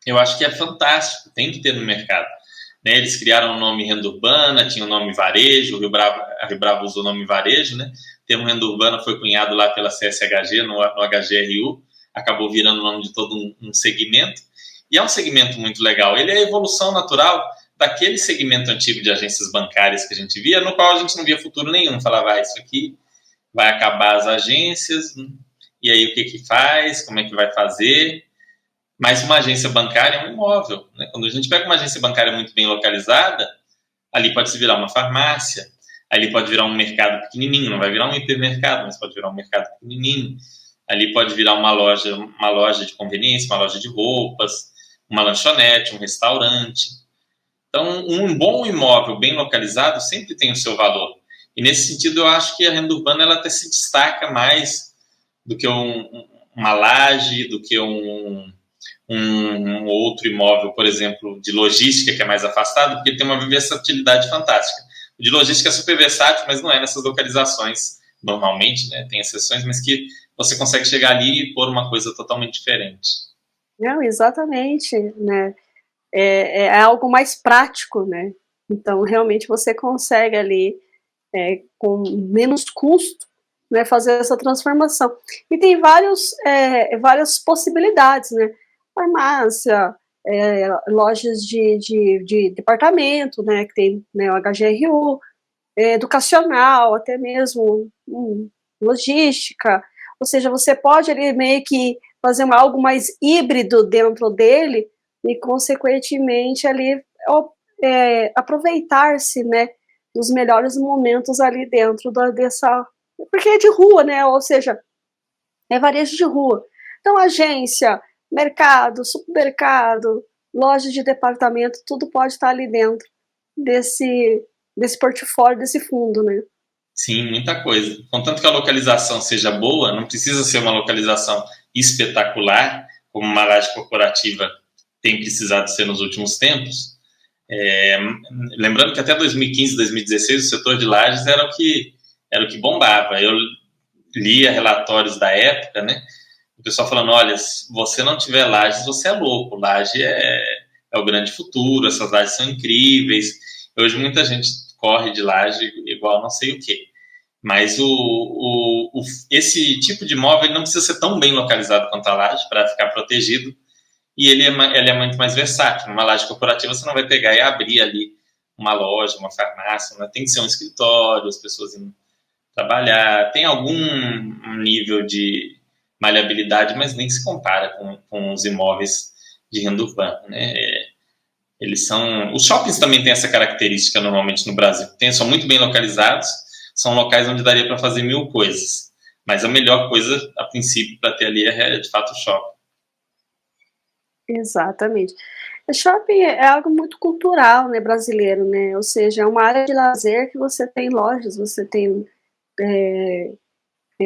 [SPEAKER 2] eu acho que é fantástico, tem que ter no mercado. Né? Eles criaram o nome renda urbana, tinha o nome varejo, a Rio Bravo usou o nome varejo, né? O termo renda urbana foi cunhado lá pela CSHG, no HGRU, acabou virando o nome de todo um segmento, e é um segmento muito legal. Ele é a evolução natural daquele segmento antigo de agências bancárias que a gente via, no qual a gente não via futuro nenhum, falava, isso aqui vai acabar as agências, e aí o que faz, como é que vai fazer? Mas uma agência bancária é um imóvel. Né? Quando a gente pega uma agência bancária muito bem localizada, ali pode se virar uma farmácia, ali pode virar um mercado pequenininho, não vai virar um hipermercado, mas pode virar um mercado pequenininho, ali pode virar uma loja de conveniência, uma loja de roupas, uma lanchonete, um restaurante. Então, um bom imóvel bem localizado sempre tem o seu valor. E nesse sentido, eu acho que a renda urbana ela até se destaca mais do que uma laje, do que um outro imóvel, por exemplo, de logística, que é mais afastado, porque tem uma versatilidade fantástica. O de logística é super versátil, mas não é nessas localizações, normalmente, né? Tem exceções, mas que você consegue chegar ali e pôr uma coisa totalmente diferente.
[SPEAKER 1] Não, exatamente, né? É algo mais prático, né? Então, realmente, você consegue ali, com menos custo, né, fazer essa transformação. E tem várias possibilidades, né? Farmácia, lojas de departamento, né, que tem, né, o HGRU, educacional, até mesmo logística. Ou seja, você pode ali meio que fazer algo mais híbrido dentro dele e, consequentemente, ali aproveitar-se, né, dos melhores momentos ali dentro dessa... Porque é de rua, né? Ou seja, é varejo de rua. Então, agência, mercado, supermercado, loja de departamento, tudo pode estar ali dentro desse portfólio, desse fundo, né?
[SPEAKER 2] Sim, muita coisa. Contanto que a localização seja boa, não precisa ser uma localização espetacular, como uma laje corporativa tem precisado ser nos últimos tempos. Lembrando que até 2015, 2016, o setor de lajes era o que bombava. Eu lia relatórios da época, né? O pessoal falando, olha, se você não tiver lajes, você é louco. Laje é o grande futuro, essas lajes são incríveis. Hoje muita gente corre de laje igual não sei o quê. Mas esse tipo de imóvel ele não precisa ser tão bem localizado quanto a laje para ficar protegido. E ele é muito mais versátil. Numa laje corporativa você não vai pegar e abrir ali uma loja, uma farmácia, né? Tem que ser um escritório, as pessoas indo trabalhar. Tem algum nível de maleabilidade, mas nem se compara com os imóveis de renda urbana, né? Os shoppings também têm essa característica normalmente no Brasil. São muito bem localizados, são locais onde daria para fazer 1000 coisas. Mas a melhor coisa, a princípio, para ter ali é de fato o shopping.
[SPEAKER 1] Exatamente. O shopping é algo muito cultural, né, brasileiro, né? Ou seja, é uma área de lazer que você tem lojas, você tem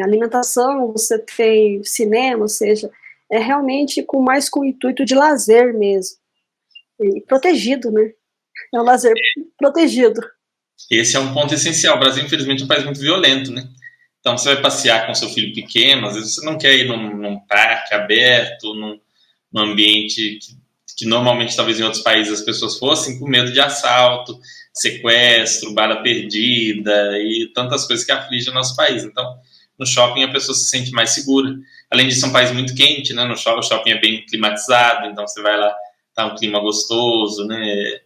[SPEAKER 1] alimentação, você tem cinema, ou seja, é realmente com o intuito de lazer mesmo. E protegido, né? É um lazer protegido.
[SPEAKER 2] Esse é um ponto essencial. O Brasil, infelizmente, é um país muito violento, né? Então, você vai passear com seu filho pequeno, às vezes você não quer ir num parque aberto, num ambiente que normalmente, talvez em outros países, as pessoas fossem, com medo de assalto, sequestro, bala perdida e tantas coisas que afligem o nosso país. Então, no shopping a pessoa se sente mais segura. Além disso, é um país muito quente, né? O shopping é bem climatizado, então você vai lá, tá um clima gostoso, né?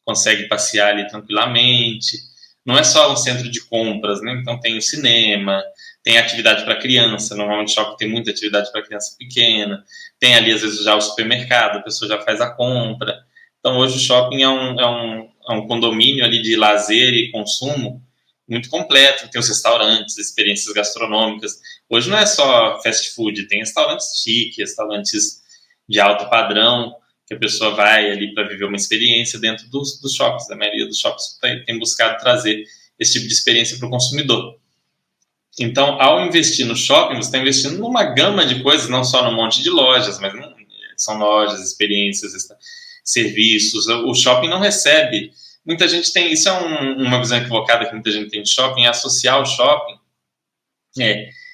[SPEAKER 2] Consegue passear ali tranquilamente. Não é só um centro de compras, né? Então tem o cinema, tem atividade para criança. Normalmente o shopping tem muita atividade para criança pequena. Tem ali, às vezes, já o supermercado, a pessoa já faz a compra. Então hoje o shopping é um condomínio ali de lazer e consumo muito completo. Tem os restaurantes, experiências gastronômicas. Hoje não é só fast food, tem restaurantes chiques, restaurantes de alto padrão, que a pessoa vai ali para viver uma experiência dentro dos shoppings. A maioria dos shoppings tem buscado trazer esse tipo de experiência para o consumidor. Então, ao investir no shopping, você está investindo numa gama de coisas, não só num monte de lojas, mas são lojas, experiências, serviços. O shopping não recebe. Muita gente tem, isso é uma visão equivocada que muita gente tem de shopping, é associar o shopping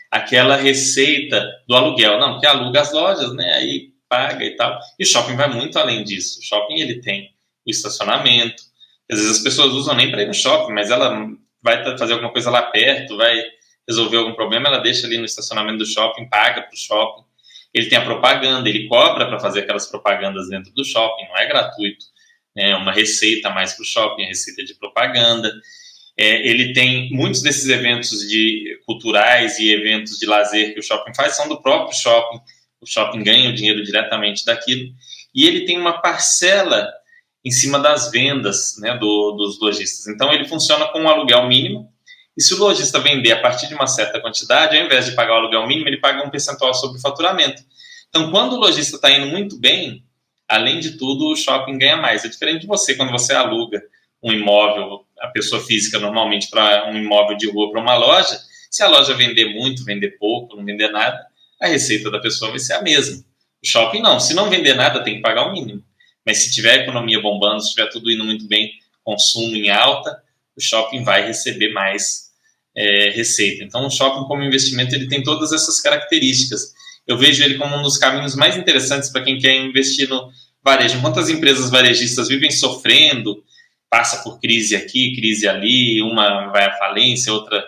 [SPEAKER 2] aquela receita do aluguel. Não, porque aluga as lojas, né? Aí paga e tal. E o shopping vai muito além disso. O shopping ele tem o estacionamento. Às vezes as pessoas usam nem para ir no shopping, mas ela vai fazer alguma coisa lá perto, vai resolver algum problema, ela deixa ali no estacionamento do shopping, paga para o shopping. Ele tem a propaganda, ele cobra para fazer aquelas propagandas dentro do shopping, não é gratuito. É uma receita a mais para o shopping, a receita de propaganda. Ele tem muitos desses eventos culturais e eventos de lazer que o shopping faz, são do próprio shopping. O shopping ganha o dinheiro diretamente daquilo. E ele tem uma parcela em cima das vendas, né, dos lojistas. Então, ele funciona com um aluguel mínimo. E se o lojista vender a partir de uma certa quantidade, ao invés de pagar o aluguel mínimo, ele paga um percentual sobre o faturamento. Então, quando o lojista está indo muito bem, além de tudo, o shopping ganha mais. É diferente de você, quando você aluga um imóvel, a pessoa física normalmente para um imóvel de rua para uma loja, se a loja vender muito, vender pouco, não vender nada, a receita da pessoa vai ser a mesma. O shopping não, se não vender nada tem que pagar o mínimo. Mas se tiver a economia bombando, se tiver tudo indo muito bem, consumo em alta, o shopping vai receber mais receita. Então o shopping como investimento ele tem todas essas características. Eu vejo ele como um dos caminhos mais interessantes para quem quer investir no varejo. Enquanto as empresas varejistas vivem sofrendo, passa por crise aqui, crise ali, uma vai à falência, outra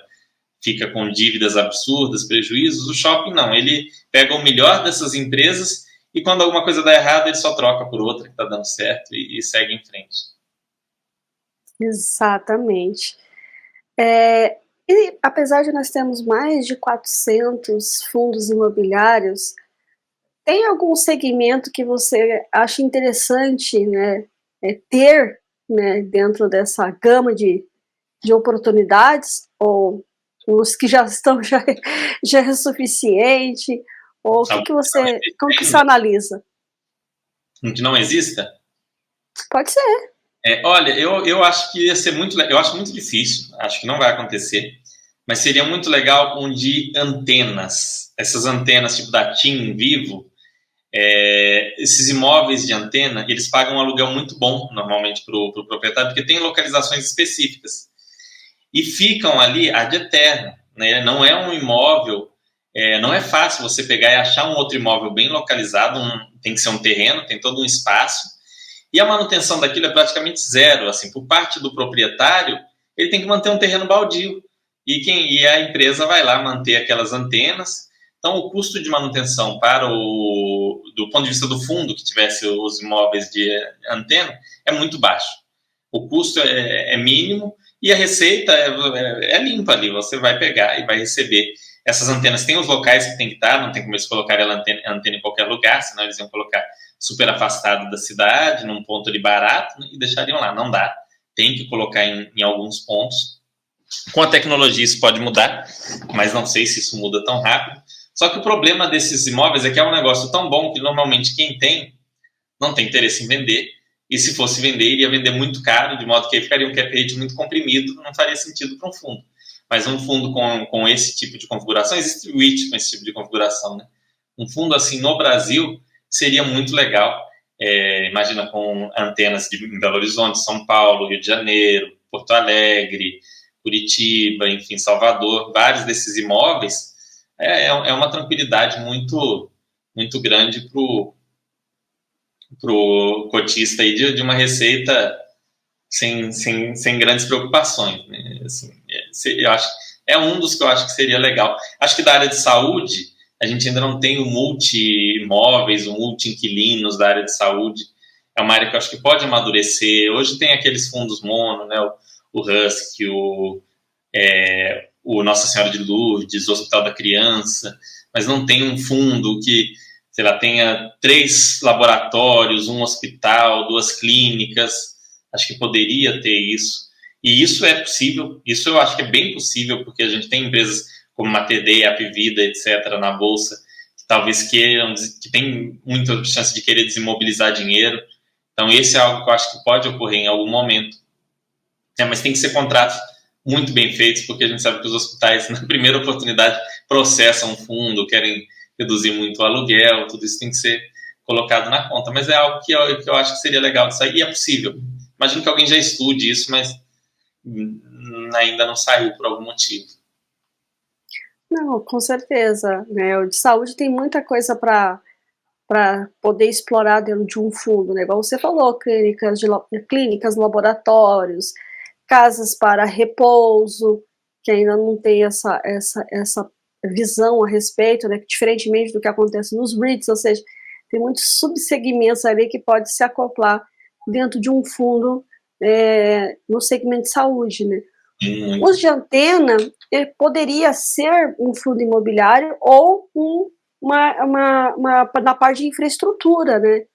[SPEAKER 2] fica com dívidas absurdas, prejuízos. O shopping não, ele pega o melhor dessas empresas e quando alguma coisa dá errado, ele só troca por outra que está dando certo e segue em frente.
[SPEAKER 1] Exatamente. E apesar de nós termos mais de 400 fundos imobiliários, tem algum segmento que você acha interessante, né, ter, né, dentro dessa gama de oportunidades, ou os que já estão já é suficiente, ou como que você analisa?
[SPEAKER 2] Um que não exista?
[SPEAKER 1] Pode ser.
[SPEAKER 2] Olha, eu acho que ia ser muito legal. Eu acho muito difícil, acho que não vai acontecer, mas seria muito legal um de antenas. Essas antenas tipo da TIM, Vivo, esses imóveis de antena, eles pagam um aluguel muito bom normalmente para o proprietário, porque tem localizações específicas. E ficam ali ad eterno, né? Não é um imóvel, não é fácil você pegar e achar um outro imóvel bem localizado, tem que ser um terreno, tem todo um espaço, e a manutenção daquilo é praticamente zero, assim, por parte do proprietário, ele tem que manter um terreno baldio, e a empresa vai lá manter aquelas antenas. Então, o custo de manutenção do ponto de vista do fundo que tivesse os imóveis de antena é muito baixo. O custo é mínimo e a receita é limpa ali. Você vai pegar e vai receber. Essas antenas têm os locais que tem que estar, não tem como eles colocarem a antena em qualquer lugar, senão eles iam colocar super afastado da cidade, num ponto ali barato, né, e deixariam lá. Não dá. Tem que colocar em alguns pontos. Com a tecnologia isso pode mudar, mas não sei se isso muda tão rápido. Só que o problema desses imóveis é que é um negócio tão bom que normalmente quem tem não tem interesse em vender, e se fosse vender, iria vender muito caro, de modo que aí ficaria um cap rate muito comprimido, não faria sentido para um fundo. Mas um fundo com esse tipo de configuração, existe o REIT com esse tipo de configuração, né? Um fundo assim no Brasil seria muito legal. Imagina com antenas em Belo Horizonte, São Paulo, Rio de Janeiro, Porto Alegre, Curitiba, enfim, Salvador, vários desses imóveis. É uma tranquilidade muito, muito grande pro cotista aí de uma receita sem grandes preocupações, né? Assim, eu acho é um dos que eu acho que seria legal. Acho que da área de saúde a gente ainda não tem o multi-imóveis, o multi-inquilinos da área de saúde. É uma área que eu acho que pode amadurecer. Hoje tem aqueles fundos mono, né? O Husky, o Nossa Senhora de Lourdes, o Hospital da Criança, mas não tem um fundo que, sei lá, tenha 3 laboratórios, um hospital, 2 clínicas. Acho que poderia ter isso. E isso é possível, isso eu acho que é bem possível, porque a gente tem empresas como Matd, Apvida, etc., na Bolsa, que talvez queiram, que tem muita chance de querer desimmobilizar dinheiro. Então, esse é algo que eu acho que pode ocorrer em algum momento. Mas tem que ser contratos muito bem feitos, porque a gente sabe que os hospitais, na primeira oportunidade, processam um fundo, querem reduzir muito o aluguel, tudo isso tem que ser colocado na conta. Mas é algo que eu acho que seria legal de sair, e é possível. Imagino que alguém já estude isso, mas ainda não saiu por algum motivo.
[SPEAKER 1] Não, com certeza, né? O de saúde tem muita coisa para poder explorar dentro de um fundo, né? Igual você falou, clínicas, laboratórios, casas para repouso, que ainda não tem essa visão a respeito, né? Diferentemente do que acontece nos REITs, ou seja, tem muitos subsegmentos ali que pode se acoplar dentro de um fundo no segmento de saúde, né? Os de antena poderia ser um fundo imobiliário ou na parte de infraestrutura, né?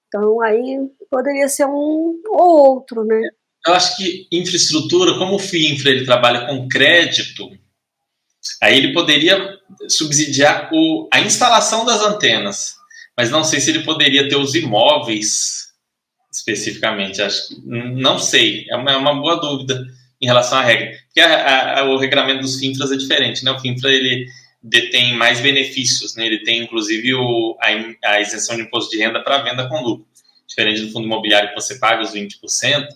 [SPEAKER 1] Então aí poderia ser um ou outro, né?
[SPEAKER 2] Eu acho que infraestrutura, como o FIINFRA ele trabalha com crédito, aí ele poderia subsidiar a instalação das antenas, mas não sei se ele poderia ter os imóveis especificamente. Acho que não sei, é uma boa dúvida em relação à regra, porque o regulamento dos FINFRAs é diferente, né? O FINFRA ele detém mais benefícios, né? Ele tem inclusive a isenção de imposto de renda para venda com lucro, diferente do fundo imobiliário que você paga os 20%,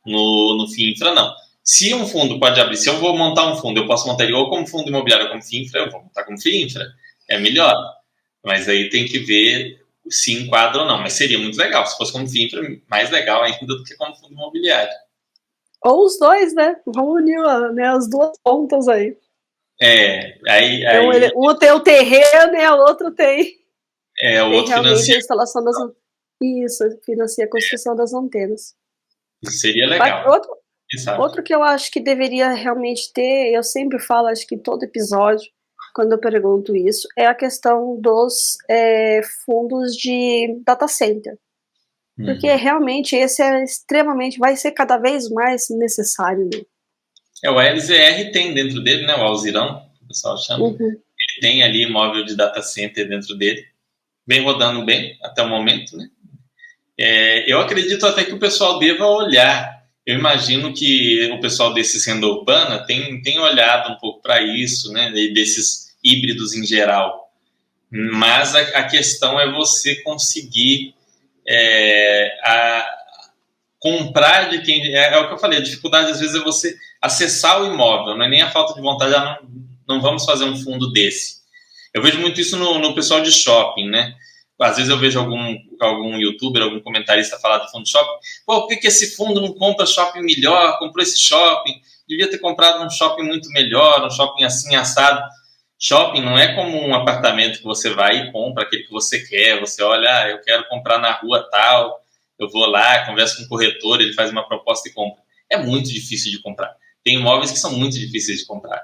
[SPEAKER 2] no FINFRA não. Se um fundo pode abrir, se eu vou montar um fundo, eu posso montar ele ou como fundo imobiliário ou como FINFRA, eu vou montar como FINFRA, é melhor, mas aí tem que ver se enquadra ou não, mas seria muito legal, se fosse como FINFRA, mais legal ainda do que como fundo imobiliário.
[SPEAKER 1] Ou os dois, né? Vamos unir, né, as duas pontas aí.
[SPEAKER 2] Aí
[SPEAKER 1] Um tem o terreno e o outro tem
[SPEAKER 2] o outro
[SPEAKER 1] realmente
[SPEAKER 2] financia.
[SPEAKER 1] a instalação das... Isso, financia a construção das antenas.
[SPEAKER 2] Isso seria legal.
[SPEAKER 1] Outro que eu acho que deveria realmente ter, eu sempre falo, acho que em todo episódio, quando eu pergunto isso, é a questão dos fundos de data center. Porque realmente esse vai ser cada vez mais necessário. Né?
[SPEAKER 2] O LZR tem dentro dele, né, o Alzirão, que o pessoal chama. Ele tem ali imóvel de data center dentro dele. Vem rodando bem até o momento, né? Eu acredito até que o pessoal deva olhar. Eu imagino que o pessoal desse Renda Urbana tem olhado um pouco para isso, né? E desses híbridos em geral. Mas a questão é você conseguir comprar de quem... É o que eu falei, a dificuldade às vezes é você acessar o imóvel, não é nem a falta de vontade, não vamos fazer um fundo desse. Eu vejo muito isso no pessoal de shopping, né? Às vezes eu vejo algum youtuber, algum comentarista falar do fundo de shopping. Por que esse fundo não compra shopping melhor? Comprou esse shopping, devia ter comprado um shopping muito melhor, um shopping assim, assado. Shopping não é como um apartamento que você vai e compra aquele que você quer. Você olha, eu quero comprar na rua tal, eu vou lá, converso com o corretor, ele faz uma proposta e compra. É muito difícil de comprar. Tem imóveis que são muito difíceis de comprar.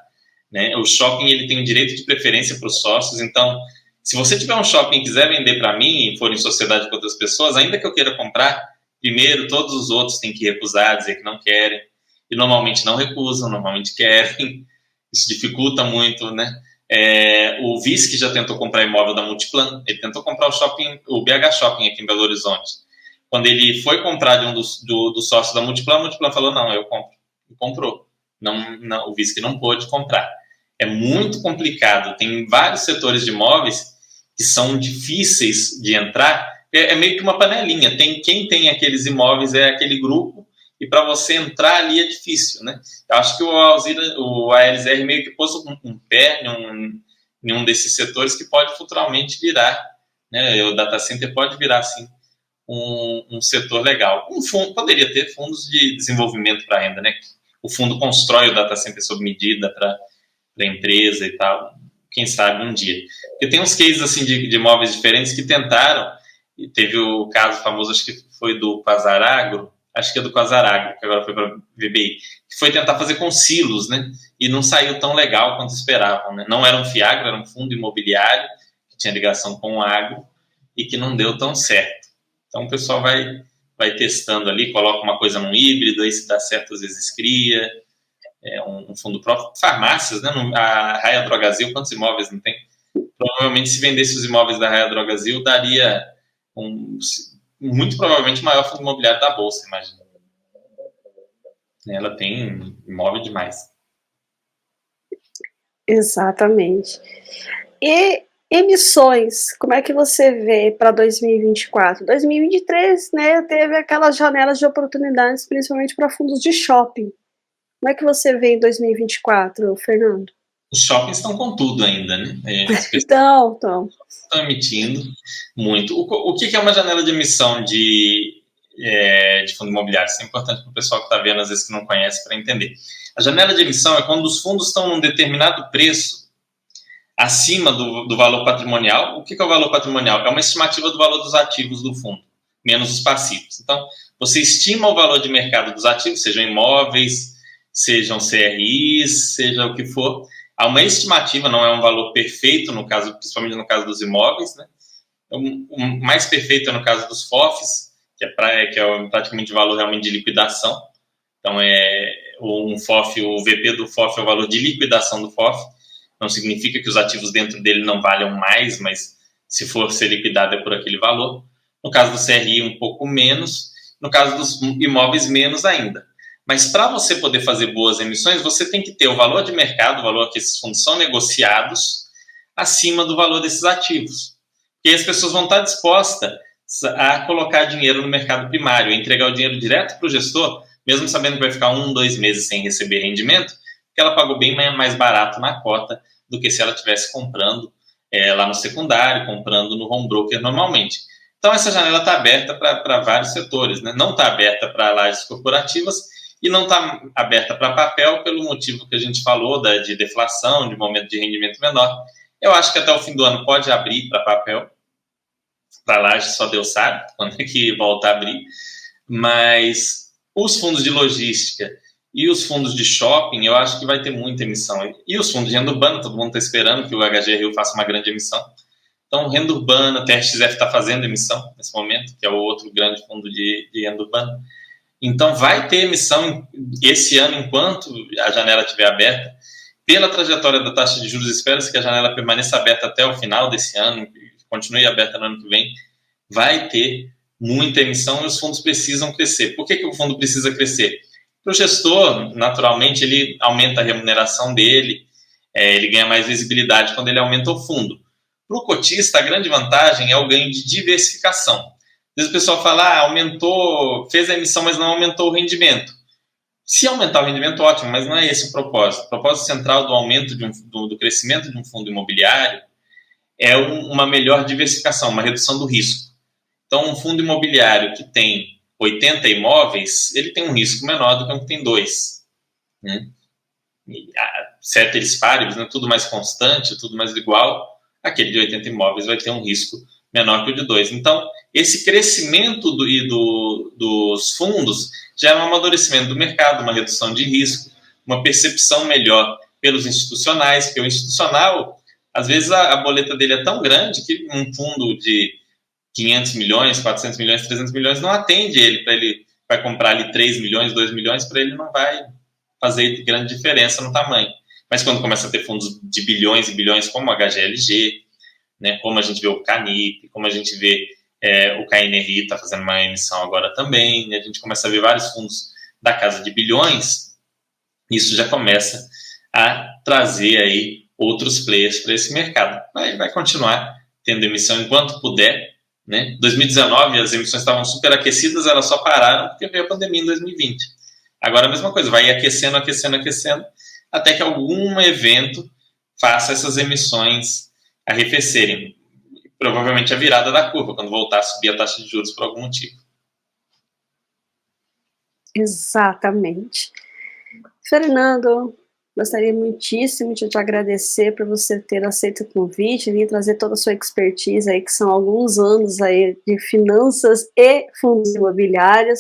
[SPEAKER 2] Né? O shopping ele tem um direito de preferência para os sócios, então... Se você tiver um shopping e quiser vender para mim e for em sociedade com outras pessoas, ainda que eu queira comprar, primeiro todos os outros têm que recusar, dizer que não querem. E normalmente não recusam, normalmente querem. Isso dificulta muito, né? O Vice, que já tentou comprar imóvel da Multiplan, ele tentou comprar o BH Shopping aqui em Belo Horizonte. Quando ele foi comprar de um dos sócios da Multiplan, a Multiplan falou, não, eu compro. E comprou. Não, o Vice que não pôde comprar. É muito complicado. Tem vários setores de imóveis que são difíceis de entrar. É meio que uma panelinha. Quem tem aqueles imóveis é aquele grupo, e para você entrar ali é difícil, né? Eu acho que o ALZR meio que pôs um pé em um desses setores que pode futuramente virar, né? O data center pode virar, assim, um setor legal. Poderia ter fundos de desenvolvimento para renda, né? O fundo constrói o data center sob medida para empresa e tal, quem sabe um dia. Porque tem uns cases assim de imóveis diferentes que tentaram, e teve o caso famoso, acho que foi do Quasaragro, acho que é do Quasaragro, que agora foi para VBI, que foi tentar fazer com silos, né? E não saiu tão legal quanto esperavam, né? Não era um FIAGRO, era um fundo imobiliário, que tinha ligação com o agro, e que não deu tão certo. Então o pessoal vai testando ali, coloca uma coisa num híbrido, aí se dá certo às vezes cria, um fundo próprio. Farmácias, né? A Raia Drogazil, quantos imóveis não tem? Provavelmente, se vendesse os imóveis da Raia Drogazil, daria muito provavelmente o maior fundo imobiliário da Bolsa, imagina. Ela tem imóvel demais.
[SPEAKER 1] Exatamente. E emissões, como é que você vê para 2024? 2023, né, teve aquelas janelas de oportunidades, principalmente para fundos de shopping. Como é que você vê em 2024, Fernando?
[SPEAKER 2] Os shoppings estão com tudo ainda, né?
[SPEAKER 1] Estão
[SPEAKER 2] emitindo muito. O que é uma janela de emissão de fundo imobiliário? Isso é importante para o pessoal que está vendo, às vezes que não conhece, para entender. A janela de emissão é quando os fundos estão num determinado preço acima do valor patrimonial. O que é o valor patrimonial? É uma estimativa do valor dos ativos do fundo, menos os passivos. Então, você estima o valor de mercado dos ativos, sejam imóveis, sejam CRIs, seja o que for. Há uma estimativa, não é um valor perfeito, no caso, principalmente no caso dos imóveis, né? O mais perfeito é no caso dos FOFs, que é praticamente o valor realmente de liquidação. Então, um FOF, o VP do FOF é o valor de liquidação do FOF. Não significa que os ativos dentro dele não valham mais, mas se for ser liquidado é por aquele valor. No caso do CRI, um pouco menos. No caso dos imóveis, menos ainda. Mas para você poder fazer boas emissões, você tem que ter o valor de mercado, o valor que esses fundos são negociados, acima do valor desses ativos. Porque as pessoas vão estar dispostas a colocar dinheiro no mercado primário, a entregar o dinheiro direto para o gestor, mesmo sabendo que vai ficar 1, 2 meses sem receber rendimento, porque ela pagou bem mais barato na cota do que se ela estivesse comprando lá no secundário, comprando no home broker normalmente. Então, essa janela está aberta para vários setores, né? Não está aberta para lajes corporativas e não está aberta para papel pelo motivo que a gente falou, de deflação, de momento de rendimento menor. Eu acho que até o fim do ano pode abrir para papel, para laje só Deus sabe quando é que volta a abrir, mas os fundos de logística e os fundos de shopping, eu acho que vai ter muita emissão. E os fundos de renda urbana, todo mundo está esperando que o HGRU faça uma grande emissão. Então, renda urbana, a TRXF está fazendo emissão nesse momento, que é o outro grande fundo de renda urbana. Então, vai ter emissão esse ano, enquanto a janela estiver aberta. Pela trajetória da taxa de juros, espera-se que a janela permaneça aberta até o final desse ano, continue aberta no ano que vem. Vai ter muita emissão e os fundos precisam crescer. Por que o fundo precisa crescer? Para o gestor, naturalmente, ele aumenta a remuneração dele, ele ganha mais visibilidade quando ele aumenta o fundo. Para o cotista, a grande vantagem é o ganho de diversificação. Às vezes o pessoal fala, aumentou, fez a emissão, mas não aumentou o rendimento. Se aumentar o rendimento, ótimo, mas não é esse o propósito. O propósito central do aumento do crescimento de um fundo imobiliário é uma melhor diversificação, uma redução do risco. Então, um fundo imobiliário que tem 80 imóveis, ele tem um risco menor do que um que tem 2. Né? Ceteris paribus, né? Tudo mais constante, tudo mais igual, aquele de 80 imóveis vai ter um risco menor que o de 2. Então, esse crescimento dos fundos gera um amadurecimento do mercado, uma redução de risco, uma percepção melhor pelos institucionais, porque o institucional, às vezes a boleta dele é tão grande que um fundo de 500 milhões, 400 milhões, 300 milhões não atende ele, para ele vai comprar ali 3 milhões, 2 milhões, para ele não vai fazer grande diferença no tamanho. Mas quando começa a ter fundos de bilhões e bilhões, como a HGLG, né, como a gente vê o Canip, como a gente vê o KNRI está fazendo uma emissão agora também, e a gente começa a ver vários fundos da casa de bilhões, isso já começa a trazer aí outros players para esse mercado. Vai continuar tendo emissão enquanto puder, né? 2019 as emissões estavam superaquecidas, elas só pararam porque veio a pandemia em 2020. Agora a mesma coisa, vai aquecendo, até que algum evento faça essas emissões arrefecerem. Provavelmente a virada da curva, quando voltar a subir a taxa de juros por algum motivo.
[SPEAKER 1] Exatamente. Fernando, gostaria muitíssimo de te agradecer por você ter aceito o convite e vir trazer toda a sua expertise aí, que são alguns anos aí de finanças e fundos imobiliários.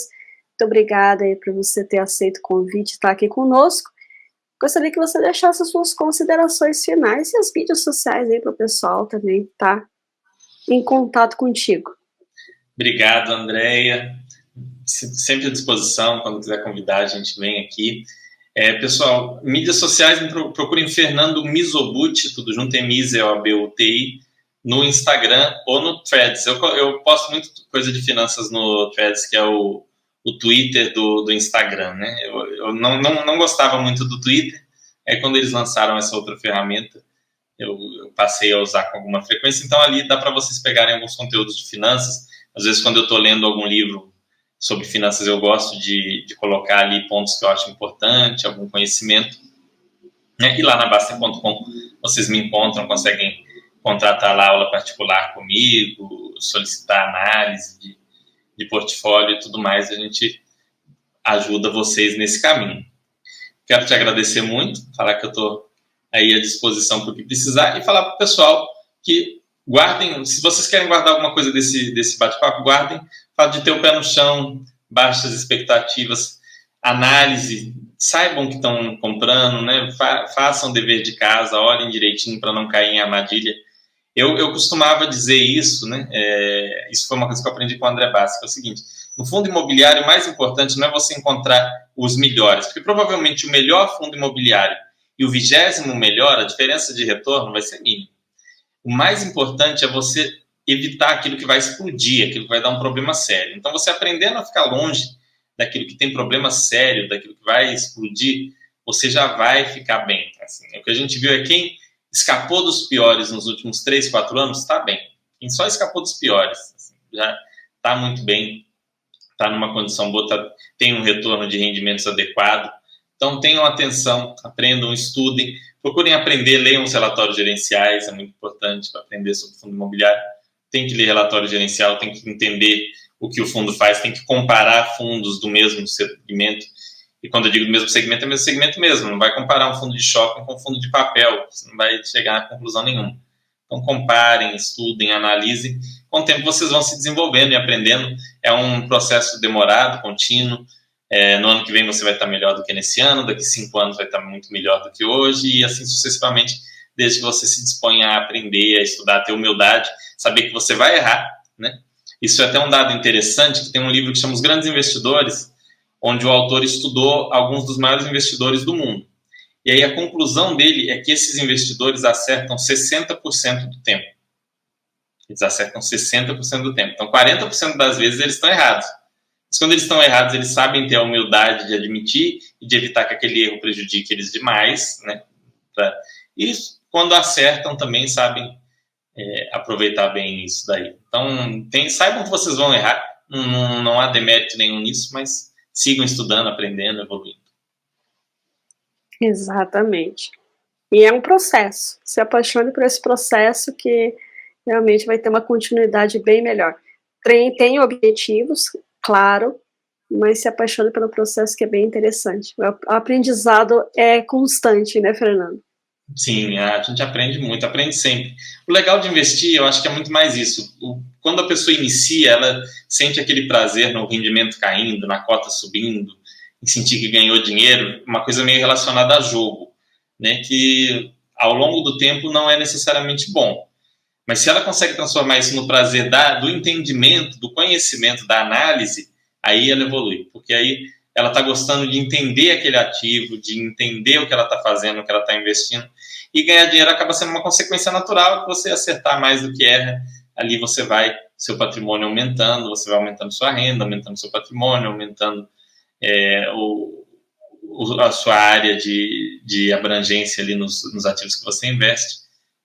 [SPEAKER 1] Muito obrigada aí por você ter aceito o convite e estar aqui conosco. Gostaria que você deixasse as suas considerações finais e as mídias sociais aí para o pessoal também estar em contato contigo.
[SPEAKER 2] Obrigado, Andréia. Sempre à disposição, quando quiser convidar, a gente vem aqui. Pessoal, mídias sociais, procurem Fernando Mizobuti, tudo junto, M-I-Z-O-B-U-T-I, no Instagram ou no Threads. Eu posto muita coisa de finanças no Threads, que é o Twitter do Instagram, né? Eu não gostava muito do Twitter, quando eles lançaram essa outra ferramenta, eu passei a usar com alguma frequência. Então ali dá para vocês pegarem alguns conteúdos de finanças. Às vezes quando eu estou lendo algum livro sobre finanças, eu gosto de colocar ali pontos que eu acho importante, algum conhecimento, né? E lá na Basta.com vocês me encontram, conseguem contratar lá aula particular comigo, solicitar análise de portfólio e tudo mais. A gente ajuda vocês nesse caminho. Quero te agradecer muito, falar que eu estou aí à disposição para o que precisar e falar para o pessoal que guardem, se vocês querem guardar alguma coisa desse bate-papo, guardem o fato de ter o pé no chão, baixas expectativas, análise, saibam que estão comprando, né? Façam o dever de casa, olhem direitinho para não cair em armadilha. Eu costumava dizer isso, né? Isso foi uma coisa que eu aprendi com o André Bassi, que é o seguinte: no fundo imobiliário, o mais importante não é você encontrar os melhores, porque provavelmente o melhor fundo imobiliário e o 20º melhor, a diferença de retorno vai ser mínima. O mais importante é você evitar aquilo que vai explodir, aquilo que vai dar um problema sério. Então, você aprendendo a ficar longe daquilo que tem problema sério, daquilo que vai explodir, você já vai ficar bem. Assim, o que a gente viu é quem escapou dos piores nos últimos 3, 4 anos, está bem. Quem só escapou dos piores, assim, já está muito bem, está numa condição boa, tem um retorno de rendimentos adequado. Então, tenham atenção, aprendam, estudem, procurem aprender, leiam os relatórios gerenciais, é muito importante para aprender sobre fundo imobiliário. Tem que ler relatório gerencial, tem que entender o que o fundo faz, tem que comparar fundos do mesmo segmento E quando eu digo do mesmo segmento, é o mesmo segmento mesmo. Não vai comparar um fundo de shopping com um fundo de papel. Você não vai chegar a conclusão nenhuma. Então, comparem, estudem, analisem. Com o tempo, vocês vão se desenvolvendo e aprendendo. É um processo demorado, contínuo. No ano que vem, você vai estar melhor do que nesse ano. Daqui 5 anos, vai estar muito melhor do que hoje. E assim sucessivamente, desde que você se disponha a aprender, a estudar, a ter humildade, saber que você vai errar, né? Isso é até um dado interessante, que tem um livro que chama Os Grandes Investidores, onde o autor estudou alguns dos maiores investidores do mundo. E aí a conclusão dele é que esses investidores acertam 60% do tempo. Eles acertam 60% do tempo. Então, 40% das vezes eles estão errados. Mas quando eles estão errados, eles sabem ter a humildade de admitir e de evitar que aquele erro prejudique eles demais, né? E quando acertam também sabem aproveitar bem isso daí. Então, saibam que vocês vão errar, não há demérito nenhum nisso, mas sigam estudando, aprendendo, evoluindo.
[SPEAKER 1] Exatamente. E é um processo. Se apaixone por esse processo que realmente vai ter uma continuidade bem melhor. Tem objetivos, claro, mas se apaixone pelo processo, que é bem interessante. O aprendizado é constante, né, Fernando?
[SPEAKER 2] Sim, a gente aprende muito, aprende sempre. O legal de investir, eu acho que é muito mais isso. Quando a pessoa inicia, ela sente aquele prazer no rendimento caindo, na cota subindo, em sentir que ganhou dinheiro, uma coisa meio relacionada a jogo, né? Que ao longo do tempo não é necessariamente bom. Mas se ela consegue transformar isso no prazer do entendimento, do conhecimento, da análise, aí ela evolui. Porque aí ela está gostando de entender aquele ativo, de entender o que ela está fazendo, o que ela está investindo. E ganhar dinheiro acaba sendo uma consequência natural, que você acertar mais do que erra, ali você vai, seu patrimônio aumentando, você vai aumentando sua renda, aumentando seu patrimônio, aumentando a sua área de abrangência ali nos ativos que você investe.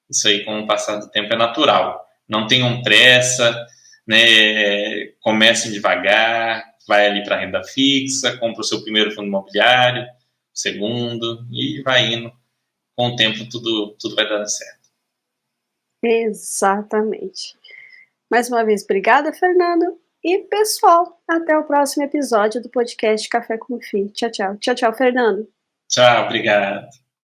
[SPEAKER 2] Isso aí, com o passar do tempo, é natural. Não tenham pressa, né? Comecem devagar, vai ali para a renda fixa, compra o seu primeiro fundo imobiliário, segundo, e vai indo. Com o tempo, tudo vai dando certo.
[SPEAKER 1] Exatamente. Mais uma vez, obrigada, Fernando. E, pessoal, até o próximo episódio do podcast Café com Fi. Tchau, tchau. Tchau, tchau, Fernando.
[SPEAKER 2] Tchau, obrigado.